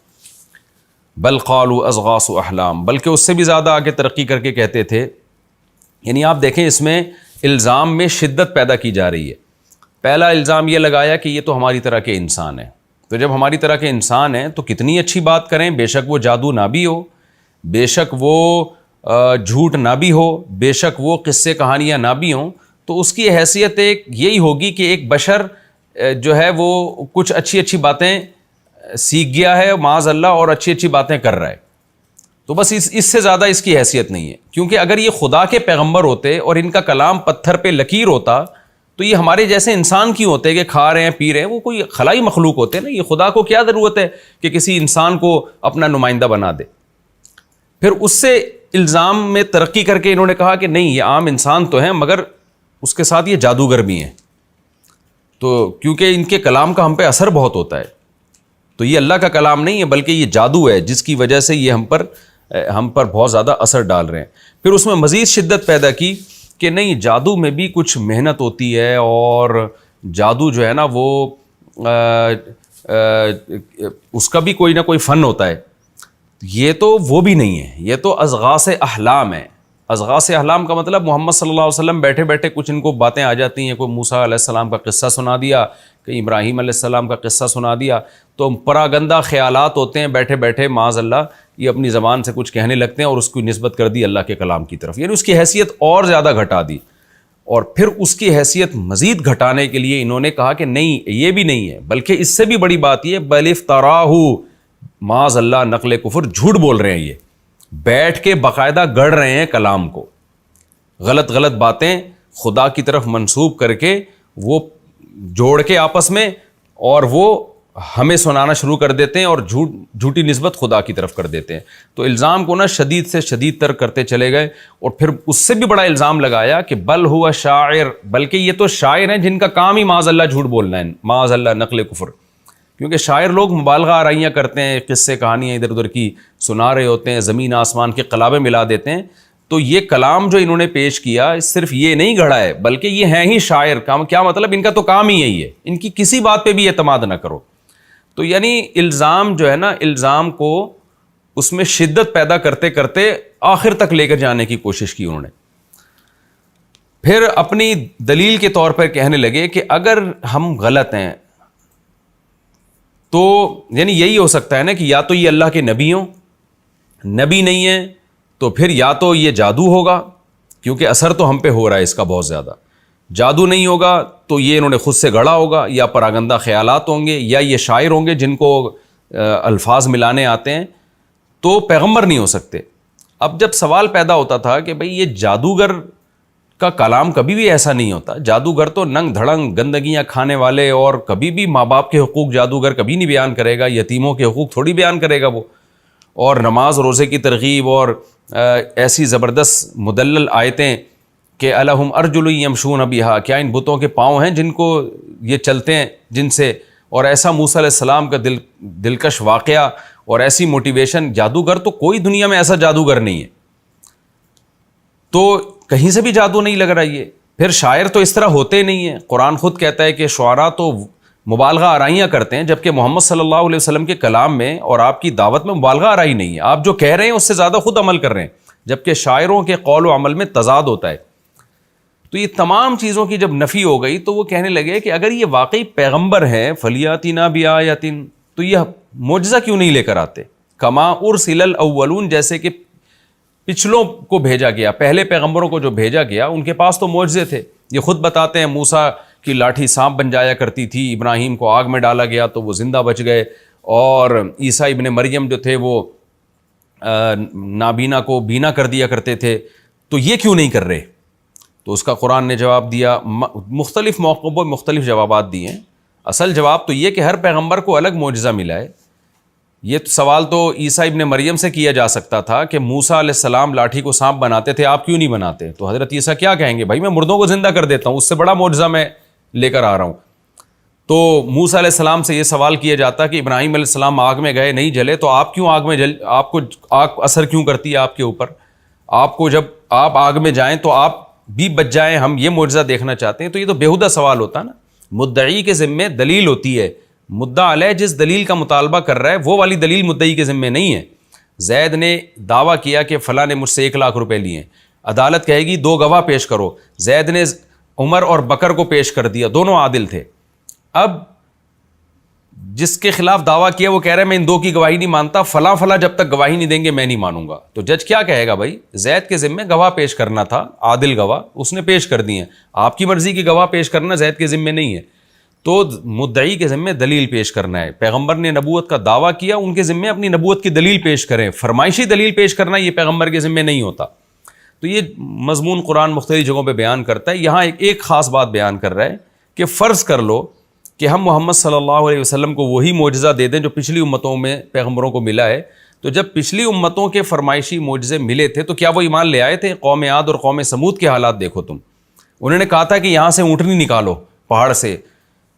Speaker 2: بل قالوا اضغاث احلام، بلکہ اس سے بھی زیادہ آگے ترقی کر کے کہتے تھے، یعنی آپ دیکھیں اس میں الزام میں شدت پیدا کی جا رہی ہے۔ پہلا الزام یہ لگایا کہ یہ تو ہماری طرح کے انسان ہیں، تو جب ہماری طرح کے انسان ہیں تو کتنی اچھی بات کریں، بے شک وہ جادو نہ بھی ہو، بے شک وہ جھوٹ نہ بھی ہو، بے شک وہ قصے کہانیاں نہ بھی ہوں، تو اس کی حیثیت ایک یہی ہوگی کہ ایک بشر جو ہے وہ کچھ اچھی اچھی باتیں سیکھ گیا ہے معاذ اللہ اور اچھی اچھی باتیں کر رہا ہے، تو بس اس سے زیادہ اس کی حیثیت نہیں ہے۔ کیونکہ اگر یہ خدا کے پیغمبر ہوتے اور ان کا کلام پتھر پہ لکیر ہوتا تو یہ ہمارے جیسے انسان کیوں ہوتے کہ کھا رہے ہیں پی رہے ہیں، وہ کوئی خلائی مخلوق ہوتے نا، یہ خدا کو کیا ضرورت ہے کہ کسی انسان کو اپنا نمائندہ بنا دے۔ پھر اس سے الزام میں ترقی کر کے انہوں نے کہا کہ نہیں، یہ عام انسان تو ہیں مگر اس کے ساتھ یہ جادوگر بھی ہیں، تو کیونکہ ان کے کلام کا ہم پہ اثر بہت ہوتا ہے، تو یہ اللہ کا کلام نہیں ہے بلکہ یہ جادو ہے جس کی وجہ سے یہ ہم پر بہت زیادہ اثر ڈال رہے ہیں۔ پھر اس میں مزید شدت پیدا کی کہ نہیں، جادو میں بھی کچھ محنت ہوتی ہے، اور جادو جو ہے نا وہ اس کا بھی کوئی نہ کوئی فن ہوتا ہے، یہ تو وہ بھی نہیں ہے، یہ تو اضغاث احلام ہے۔ اضغاث احلام کا مطلب محمد صلی اللہ علیہ وسلم بیٹھے بیٹھے کچھ ان کو باتیں آ جاتی ہیں، کوئی موسیٰ علیہ السلام کا قصہ سنا دیا، کہیں ابراہیم علیہ السلام کا قصہ سنا دیا، تو پراگندہ خیالات ہوتے ہیں، بیٹھے بیٹھے معاذ اللہ یہ اپنی زبان سے کچھ کہنے لگتے ہیں اور اس کی نسبت کر دی اللہ کے کلام کی طرف، یعنی اس کی حیثیت اور زیادہ گھٹا دی۔ اور پھر اس کی حیثیت مزید گھٹانے کے لیے انہوں نے کہا کہ نہیں، یہ بھی نہیں ہے، بلکہ اس سے بھی بڑی بات یہ بل افتراہ، معاذ اللہ نقل کفر، جھوٹ بول رہے ہیں، یہ بیٹھ کے باقاعدہ گڑھ رہے ہیں کلام کو، غلط غلط باتیں خدا کی طرف منسوب کر کے وہ جوڑ کے آپس میں، اور وہ ہمیں سنانا شروع کر دیتے ہیں اور جھوٹی نسبت خدا کی طرف کر دیتے ہیں۔ تو الزام کو نا شدید سے شدید تر کرتے چلے گئے، اور پھر اس سے بھی بڑا الزام لگایا کہ بل ہوا شاعر، بلکہ یہ تو شاعر ہیں جن کا کام ہی معاذ اللہ جھوٹ بولنا ہے، معاذ اللہ نقل کفر۔ کیونکہ شاعر لوگ مبالغہ آرائیاں کرتے ہیں، قصے کہانیاں ادھر ادھر کی سنا رہے ہوتے ہیں، زمین آسمان کے قلابے ملا دیتے ہیں، تو یہ کلام جو انہوں نے پیش کیا صرف یہ نہیں گھڑا ہے بلکہ یہ ہیں ہی شاعر۔ کیا مطلب؟ ان کا تو کام ہی یہی ہے، ان کی کسی بات پہ بھی اعتماد نہ کرو۔ تو یعنی الزام جو ہے نا، الزام کو اس میں شدت پیدا کرتے کرتے آخر تک لے کر جانے کی کوشش کی انہوں نے۔ پھر اپنی دلیل کے طور پر کہنے لگے کہ اگر ہم غلط ہیں تو یعنی یہی ہو سکتا ہے نا کہ یا تو یہ اللہ کے نبی ہوں، نبی نہیں ہے تو پھر یا تو یہ جادو ہوگا، کیونکہ اثر تو ہم پہ ہو رہا ہے اس کا بہت زیادہ، جادو نہیں ہوگا تو یہ انہوں نے خود سے گڑھا ہوگا، یا پراگندہ خیالات ہوں گے، یا یہ شاعر ہوں گے جن کو الفاظ ملانے آتے ہیں، تو پیغمبر نہیں ہو سکتے۔ اب جب سوال پیدا ہوتا تھا کہ بھئی یہ جادوگر کا کلام کبھی بھی ایسا نہیں ہوتا، جادوگر تو ننگ دھڑنگ گندگیاں کھانے والے، اور کبھی بھی ماں باپ کے حقوق جادوگر کبھی نہیں بیان کرے گا، یتیموں کے حقوق تھوڑی بیان کرے گا وہ، اور نماز روزے کی ترغیب اور ایسی زبردست مدلل آیتیں کہ الہم ارجل یمشون بہا، کیا ان بتوں کے پاؤں ہیں جن کو یہ چلتے ہیں جن سے، اور ایسا موسیٰ علیہ السلام کا دلکش واقعہ اور ایسی موٹیویشن، جادوگر تو کوئی دنیا میں ایسا جادوگر نہیں ہے، تو کہیں سے بھی جادو نہیں لگ رہا یہ۔ پھر شاعر تو اس طرح ہوتے نہیں ہیں، قرآن خود کہتا ہے کہ شعراء تو مبالغہ آرائیاں کرتے ہیں، جبکہ محمد صلی اللہ علیہ وسلم کے کلام میں اور آپ کی دعوت میں مبالغہ آرائی نہیں ہے، آپ جو کہہ رہے ہیں اس سے زیادہ خود عمل کر رہے ہیں، جبکہ شاعروں کے قول و عمل میں تضاد ہوتا ہے۔ تو یہ تمام چیزوں کی جب نفی ہو گئی تو وہ کہنے لگے کہ اگر یہ واقعی پیغمبر ہیں فلیاتنا بآیۃ، تو یہ معجزہ کیوں نہیں لے کر آتے، کما ارسل الاولون، جیسے کہ پچھلوں کو بھیجا گیا، پہلے پیغمبروں کو جو بھیجا گیا ان کے پاس تو معجزے تھے، یہ خود بتاتے ہیں موسیٰ کی لاٹھی سانپ بن جایا کرتی تھی، ابراہیم کو آگ میں ڈالا گیا تو وہ زندہ بچ گئے، اور عیسیٰ ابن مریم جو تھے وہ نابینا کو بینا کر دیا کرتے تھے، تو یہ کیوں نہیں کر رہے؟ تو اس کا قرآن نے جواب دیا، مختلف موقعوں پر مختلف جوابات دیے ہیں۔ اصل جواب تو یہ کہ ہر پیغمبر کو الگ معجزہ ملا ہے۔ یہ سوال تو عیسیٰ ابن مریم سے کیا جا سکتا تھا کہ موسیٰ علیہ السلام لاٹھی کو سانپ بناتے تھے، آپ کیوں نہیں بناتے؟ تو حضرت عیسیٰ کیا کہیں گے، بھائی میں مردوں کو زندہ کر دیتا ہوں، اس سے بڑا معجزہ میں لے کر آ رہا ہوں. تو موسیٰ علیہ السلام سے یہ سوال کیا جاتا کہ ابراہیم علیہ السلام آگ میں گئے نہیں جلے, تو آپ کیوں آگ میں آپ کو آگ اثر کیوں کرتی ہے آپ کے اوپر؟ آپ کو جب آپ آگ میں جائیں تو آپ بھی بچ جائیں, ہم یہ معجزہ دیکھنا چاہتے ہیں. تو یہ تو بیہودہ سوال ہوتا نا. مدعی کے ذمے دلیل ہوتی ہے, مدعا علیہ جس دلیل کا مطالبہ کر رہا ہے وہ والی دلیل مدعی کے ذمے نہیں ہے. زید نے دعویٰ کیا کہ فلاں نے مجھ سے 1 لاکھ روپے لیے ہیں, عدالت کہے گی 2 گواہ پیش کرو. زید نے عمر اور بکر کو پیش کر دیا, دونوں عادل تھے. اب جس کے خلاف دعویٰ کیا وہ کہہ رہا ہے میں ان 2 کی گواہی نہیں مانتا, فلاں فلاں جب تک گواہی نہیں دیں گے میں نہیں مانوں گا. تو جج کیا کہے گا؟ بھائی زید کے ذمے گواہ پیش کرنا تھا, عادل گواہ, اس نے پیش کر دیے ہیں. آپ کی مرضی کی گواہ پیش کرنا زید کے ذمے نہیں ہے. تو مدعی کے ذمے دلیل پیش کرنا ہے. پیغمبر نے نبوت کا دعویٰ کیا, ان کے ذمے اپنی نبوت کی دلیل پیش کریں. فرمائشی دلیل پیش کرنا یہ پیغمبر کے ذمے نہیں ہوتا. تو یہ مضمون قرآن مختلف جگہوں پہ بیان کرتا ہے. یہاں ایک خاص بات بیان کر رہا ہے کہ فرض کر لو کہ ہم محمد صلی اللہ علیہ وسلم کو وہی معجزہ دے دیں جو پچھلی امتوں میں پیغمبروں کو ملا ہے. تو جب پچھلی امتوں کے فرمائشی معجزے ملے تھے تو کیا وہ ایمان لے آئے تھے؟ قوم عاد اور قوم سمود کے حالات دیکھو تم. انہوں نے کہا تھا کہ یہاں سے اونٹنی نکالو پہاڑ سے,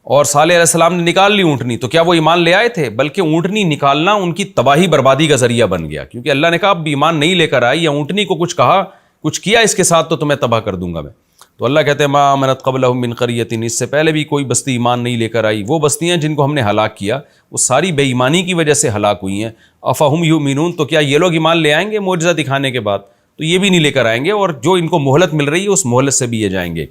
Speaker 2: اور صالح علیہ السلام نے نکال لی اونٹنی. تو کیا وہ ایمان لے آئے تھے؟ بلکہ اونٹنی نکالنا ان کی تباہی بربادی کا ذریعہ بن گیا, کیونکہ اللہ نے کہا اب ایمان نہیں لے کر آئی یا اونٹنی کو کچھ کہا, کچھ کیا اس کے ساتھ تو تمہیں تباہ کر دوں گا میں. تو اللہ کہتے ہیں ما آمنت قبلہم من قریۃ, اس سے پہلے بھی کوئی بستی ایمان نہیں لے کر آئی. وہ بستیاں جن کو ہم نے ہلاک کیا وہ ساری بے ایمانی کی وجہ سے ہلاک ہوئی ہیں. افہم یؤمنون, تو کیا یہ لوگ ایمان لے آئیں گے معجزہ دکھانے کے بعد؟ تو یہ بھی نہیں لے کر آئیں گے, اور جو ان کو مہلت مل رہی ہے اس مہلت سے بھی یہ جائیں گے.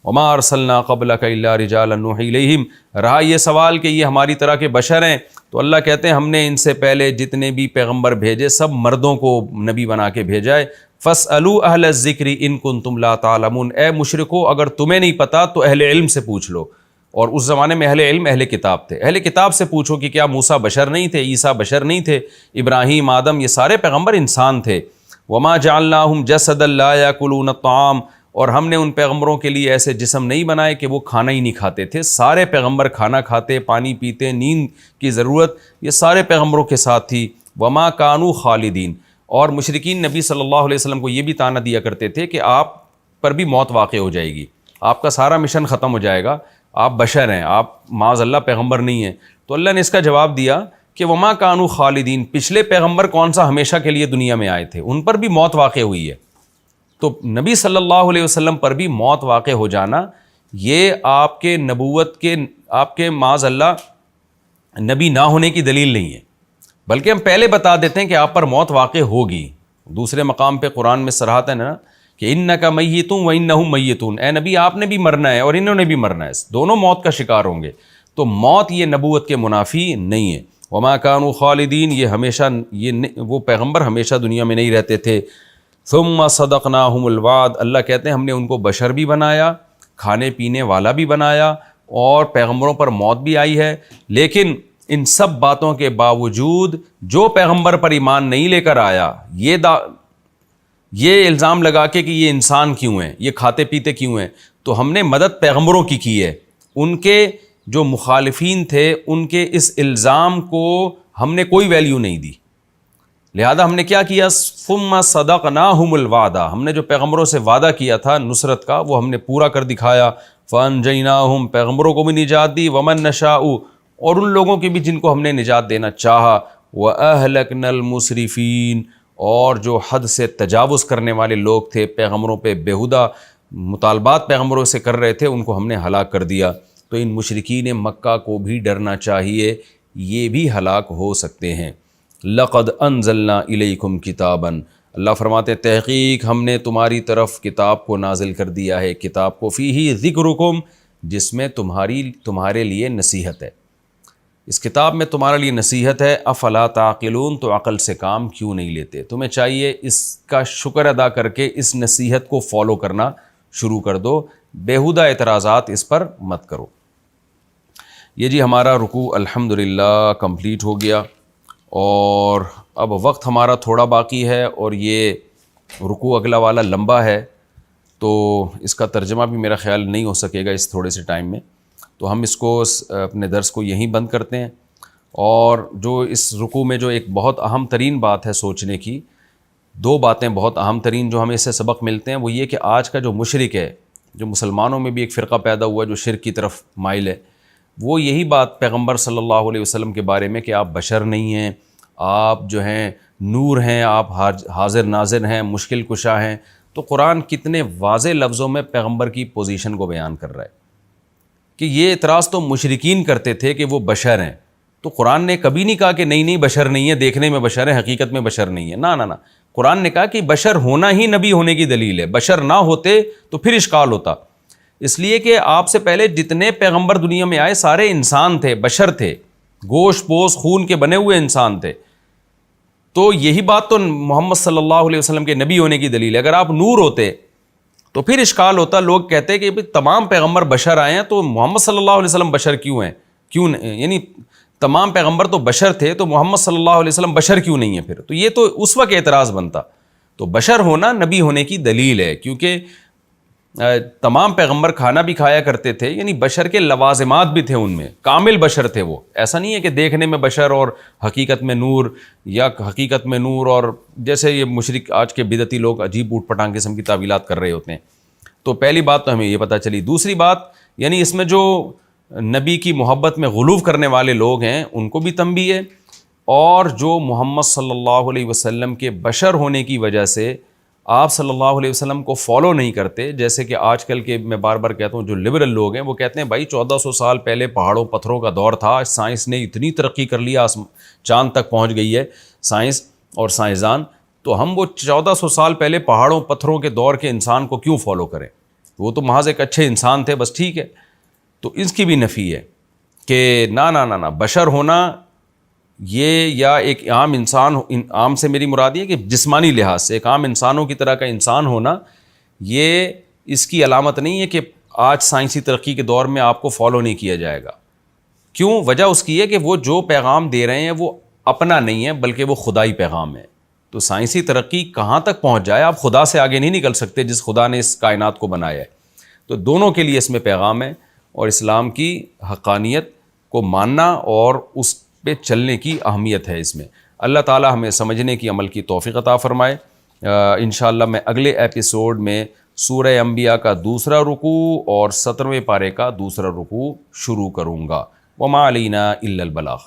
Speaker 2: وما ارسلنا قبلک الا رجالا نوحی الیہم. رہا یہ سوال کہ یہ ہماری طرح کے بشر ہیں, تو اللہ کہتے ہیں ہم نے ان سے پہلے جتنے بھی پیغمبر بھیجے سب مردوں کو نبی بنا کے بھیجا ہے. فاسألوا اہل الذکر ان کنتم لا تعلمون, اے مشرکو اگر تمہیں نہیں پتا تو اہل علم سے پوچھ لو. اور اس زمانے میں اہل علم اہل کتاب تھے. اہل کتاب سے پوچھو کہ کیا موسیٰ بشر نہیں تھے, عیسیٰ بشر نہیں تھے, ابراہیم آدم یہ سارے پیغمبر انسان تھے. وما جعلناہم جسدا لا یاکلون الطعام, اور ہم نے ان پیغمبروں کے لیے ایسے جسم نہیں بنائے کہ وہ کھانا ہی نہیں کھاتے تھے. سارے پیغمبر کھانا کھاتے, پانی پیتے, نیند کی ضرورت یہ سارے پیغمبروں کے ساتھ تھی. وما کانوا خالدین, اور مشرکین نبی صلی اللہ علیہ وسلم کو یہ بھی طعنہ دیا کرتے تھے کہ آپ پر بھی موت واقع ہو جائے گی, آپ کا سارا مشن ختم ہو جائے گا, آپ بشر ہیں, آپ معاذ اللہ پیغمبر نہیں ہیں. تو اللہ نے اس کا جواب دیا کہ وما کانوا خالدین, پچھلے پیغمبر کون سا ہمیشہ کے لیے دنیا میں آئے تھے, ان پر بھی موت واقع ہوئی ہے. تو نبی صلی اللہ علیہ وسلم پر بھی موت واقع ہو جانا یہ آپ کے نبوت کے, آپ کے معاذ اللہ نبی نہ ہونے کی دلیل نہیں ہے, بلکہ ہم پہلے بتا دیتے ہیں کہ آپ پر موت واقع ہوگی. دوسرے مقام پہ قرآن میں صراحت ہے نا کہ انک میت وانہم میتون, اے نبی آپ نے بھی مرنا ہے اور انہوں نے بھی مرنا ہے, دونوں موت کا شکار ہوں گے. تو موت یہ نبوت کے منافی نہیں ہے. وما کانوا خالدین, یہ ہمیشہ وہ پیغمبر ہمیشہ دنیا میں نہیں رہتے تھے. ثم صدقناہم الوعد, اللہ کہتے ہیں ہم نے ان کو بشر بھی بنایا, کھانے پینے والا بھی بنایا, اور پیغمبروں پر موت بھی آئی ہے. لیکن ان سب باتوں کے باوجود جو پیغمبر پر ایمان نہیں لے کر آیا, یہ الزام لگا کے کہ یہ انسان کیوں ہیں, یہ کھاتے پیتے کیوں ہیں, تو ہم نے مدد پیغمبروں کی ہے. ان کے جو مخالفین تھے ان کے اس الزام کو ہم نے کوئی ویلیو نہیں دی. لہذا ہم نے کیا کیا, ثم صدقناہم الوعدہ, ہم نے جو پیغمبروں سے وعدہ کیا تھا نصرت کا وہ ہم نے پورا کر دکھایا. فانجیناہم, پیغمبروں کو بھی نجات دی, ومن نشاء, اور ان لوگوں کی بھی جن کو ہم نے نجات دینا چاہا. وَأَهْلَكْنَا الْمُسْرِفِينَ, اور جو حد سے تجاوز کرنے والے لوگ تھے, پیغمبروں پہ بیہودہ مطالبات پیغمبروں سے کر رہے تھے, ان کو ہم نے ہلاک کر دیا. تو ان مشرکین مکہ کو بھی ڈرنا چاہیے, یہ بھی ہلاک ہو سکتے ہیں. لقد انزلنا الیکم کتابا, اللہ فرماتے تحقیق ہم نے تمہاری طرف کتاب کو نازل کر دیا ہے, کتاب کو فیہ ذکرکم, جس میں تمہارے لیے نصیحت ہے. اس کتاب میں تمہارے لیے نصیحت ہے. افلا تعقلون, تو عقل سے کام کیوں نہیں لیتے؟ تمہیں چاہیے اس کا شکر ادا کر کے اس نصیحت کو فالو کرنا شروع کر دو, بیہودہ اعتراضات اس پر مت کرو. یہ جی ہمارا رکوع الحمدللہ کمپلیٹ ہو گیا, اور اب وقت ہمارا تھوڑا باقی ہے, اور یہ رکوع اگلا والا لمبا ہے, تو اس کا ترجمہ بھی میرا خیال نہیں ہو سکے گا اس تھوڑے سے ٹائم میں. تو ہم اس کو اپنے درس کو یہیں بند کرتے ہیں. اور جو اس رکوع میں جو ایک بہت اہم ترین بات ہے سوچنے کی, 2 باتیں بہت اہم ترین جو ہمیں اس سے سبق ملتے ہیں, وہ یہ کہ آج کا جو مشرک ہے جو مسلمانوں میں بھی ایک فرقہ پیدا ہوا جو شرک کی طرف مائل ہے، وہ یہی بات پیغمبر صلی اللہ علیہ وسلم کے بارے میں کہ آپ بشر نہیں ہیں، آپ جو ہیں نور ہیں، آپ حاضر ناظر ہیں، مشکل کشا ہیں۔ تو قرآن کتنے واضح لفظوں میں پیغمبر کی پوزیشن کو بیان کر رہا ہے کہ یہ اعتراض تو مشرکین کرتے تھے کہ وہ بشر ہیں، تو قرآن نے کبھی نہیں کہا کہ نہیں بشر نہیں ہے، دیکھنے میں بشر ہے، حقیقت میں بشر نہیں ہے، نہ قرآن نے کہا کہ بشر ہونا ہی نبی ہونے کی دلیل ہے، بشر نہ ہوتے تو پھر اشکال ہوتا، اس لیے کہ آپ سے پہلے جتنے پیغمبر دنیا میں آئے سارے انسان تھے، بشر تھے، گوشت پوست خون کے بنے ہوئے انسان تھے۔ تو یہی بات تو محمد صلی اللہ علیہ وسلم کے نبی ہونے کی دلیل ہے۔ اگر آپ نور ہوتے تو پھر اشکال ہوتا، لوگ کہتے کہ تمام پیغمبر بشر آئے ہیں تو محمد صلی اللہ علیہ وسلم بشر کیوں ہیں، یعنی تمام پیغمبر تو بشر تھے تو محمد صلی اللہ علیہ وسلم بشر کیوں نہیں ہے پھر؟ تو یہ تو اس وقت اعتراض بنتا۔ تو بشر ہونا نبی ہونے کی دلیل ہے، کیونکہ تمام پیغمبر کھانا بھی کھایا کرتے تھے، یعنی بشر کے لوازمات بھی تھے ان میں، کامل بشر تھے وہ، ایسا نہیں ہے کہ دیکھنے میں بشر اور حقیقت میں نور، یا حقیقت میں نور اور جیسے یہ مشرک آج کے بدعتی لوگ عجیب اوٹ پٹانگ قسم کی تعویلات کر رہے ہوتے ہیں۔ تو پہلی بات تو ہمیں یہ پتہ چلی۔ دوسری بات یعنی اس میں جو نبی کی محبت میں غلو کرنے والے لوگ ہیں ان کو بھی تنبیہ ہے، اور جو محمد صلی اللہ علیہ وسلم کے بشر ہونے کی وجہ سے آپ صلی اللہ علیہ وسلم کو فالو نہیں کرتے، جیسے کہ آج کل کے میں بار بار کہتا ہوں جو لبرل لوگ ہیں وہ کہتے ہیں بھائی 1400 سال پہلے پہاڑوں پتھروں کا دور تھا، سائنس نے اتنی ترقی کر لیا، چاند تک پہنچ گئی ہے سائنس اور سائنسدان، تو ہم وہ 1400 سال پہلے پہاڑوں پتھروں کے دور کے انسان کو کیوں فالو کریں؟ وہ تو محض ایک اچھے انسان تھے، بس ٹھیک ہے۔ تو اس کی بھی نفی ہے کہ نہ بشر ہونا یہ یا ایک عام انسان، عام سے میری مراد یہ کہ جسمانی لحاظ سے ایک عام انسانوں کی طرح کا انسان ہونا، یہ اس کی علامت نہیں ہے کہ آج سائنسی ترقی کے دور میں آپ کو فالو نہیں کیا جائے گا۔ کیوں؟ وجہ اس کی ہے کہ وہ جو پیغام دے رہے ہیں وہ اپنا نہیں ہے بلکہ وہ خدائی پیغام ہے۔ تو سائنسی ترقی کہاں تک پہنچ جائے، آپ خدا سے آگے نہیں نکل سکتے جس خدا نے اس کائنات کو بنایا ہے۔ تو دونوں کے لیے اس میں پیغام ہے، اور اسلام کی حقانیت کو ماننا اور اس پہ چلنے کی اہمیت ہے اس میں۔ اللہ تعالی ہمیں سمجھنے کی، عمل کی توفیق عطا فرمائے۔ انشاءاللہ میں اگلے ایپیسوڈ میں سورہ انبیاء کا دوسرا رکوع اور 17ویں پارے کا دوسرا رکوع شروع کروں گا۔ وما علینا الا البلاغ۔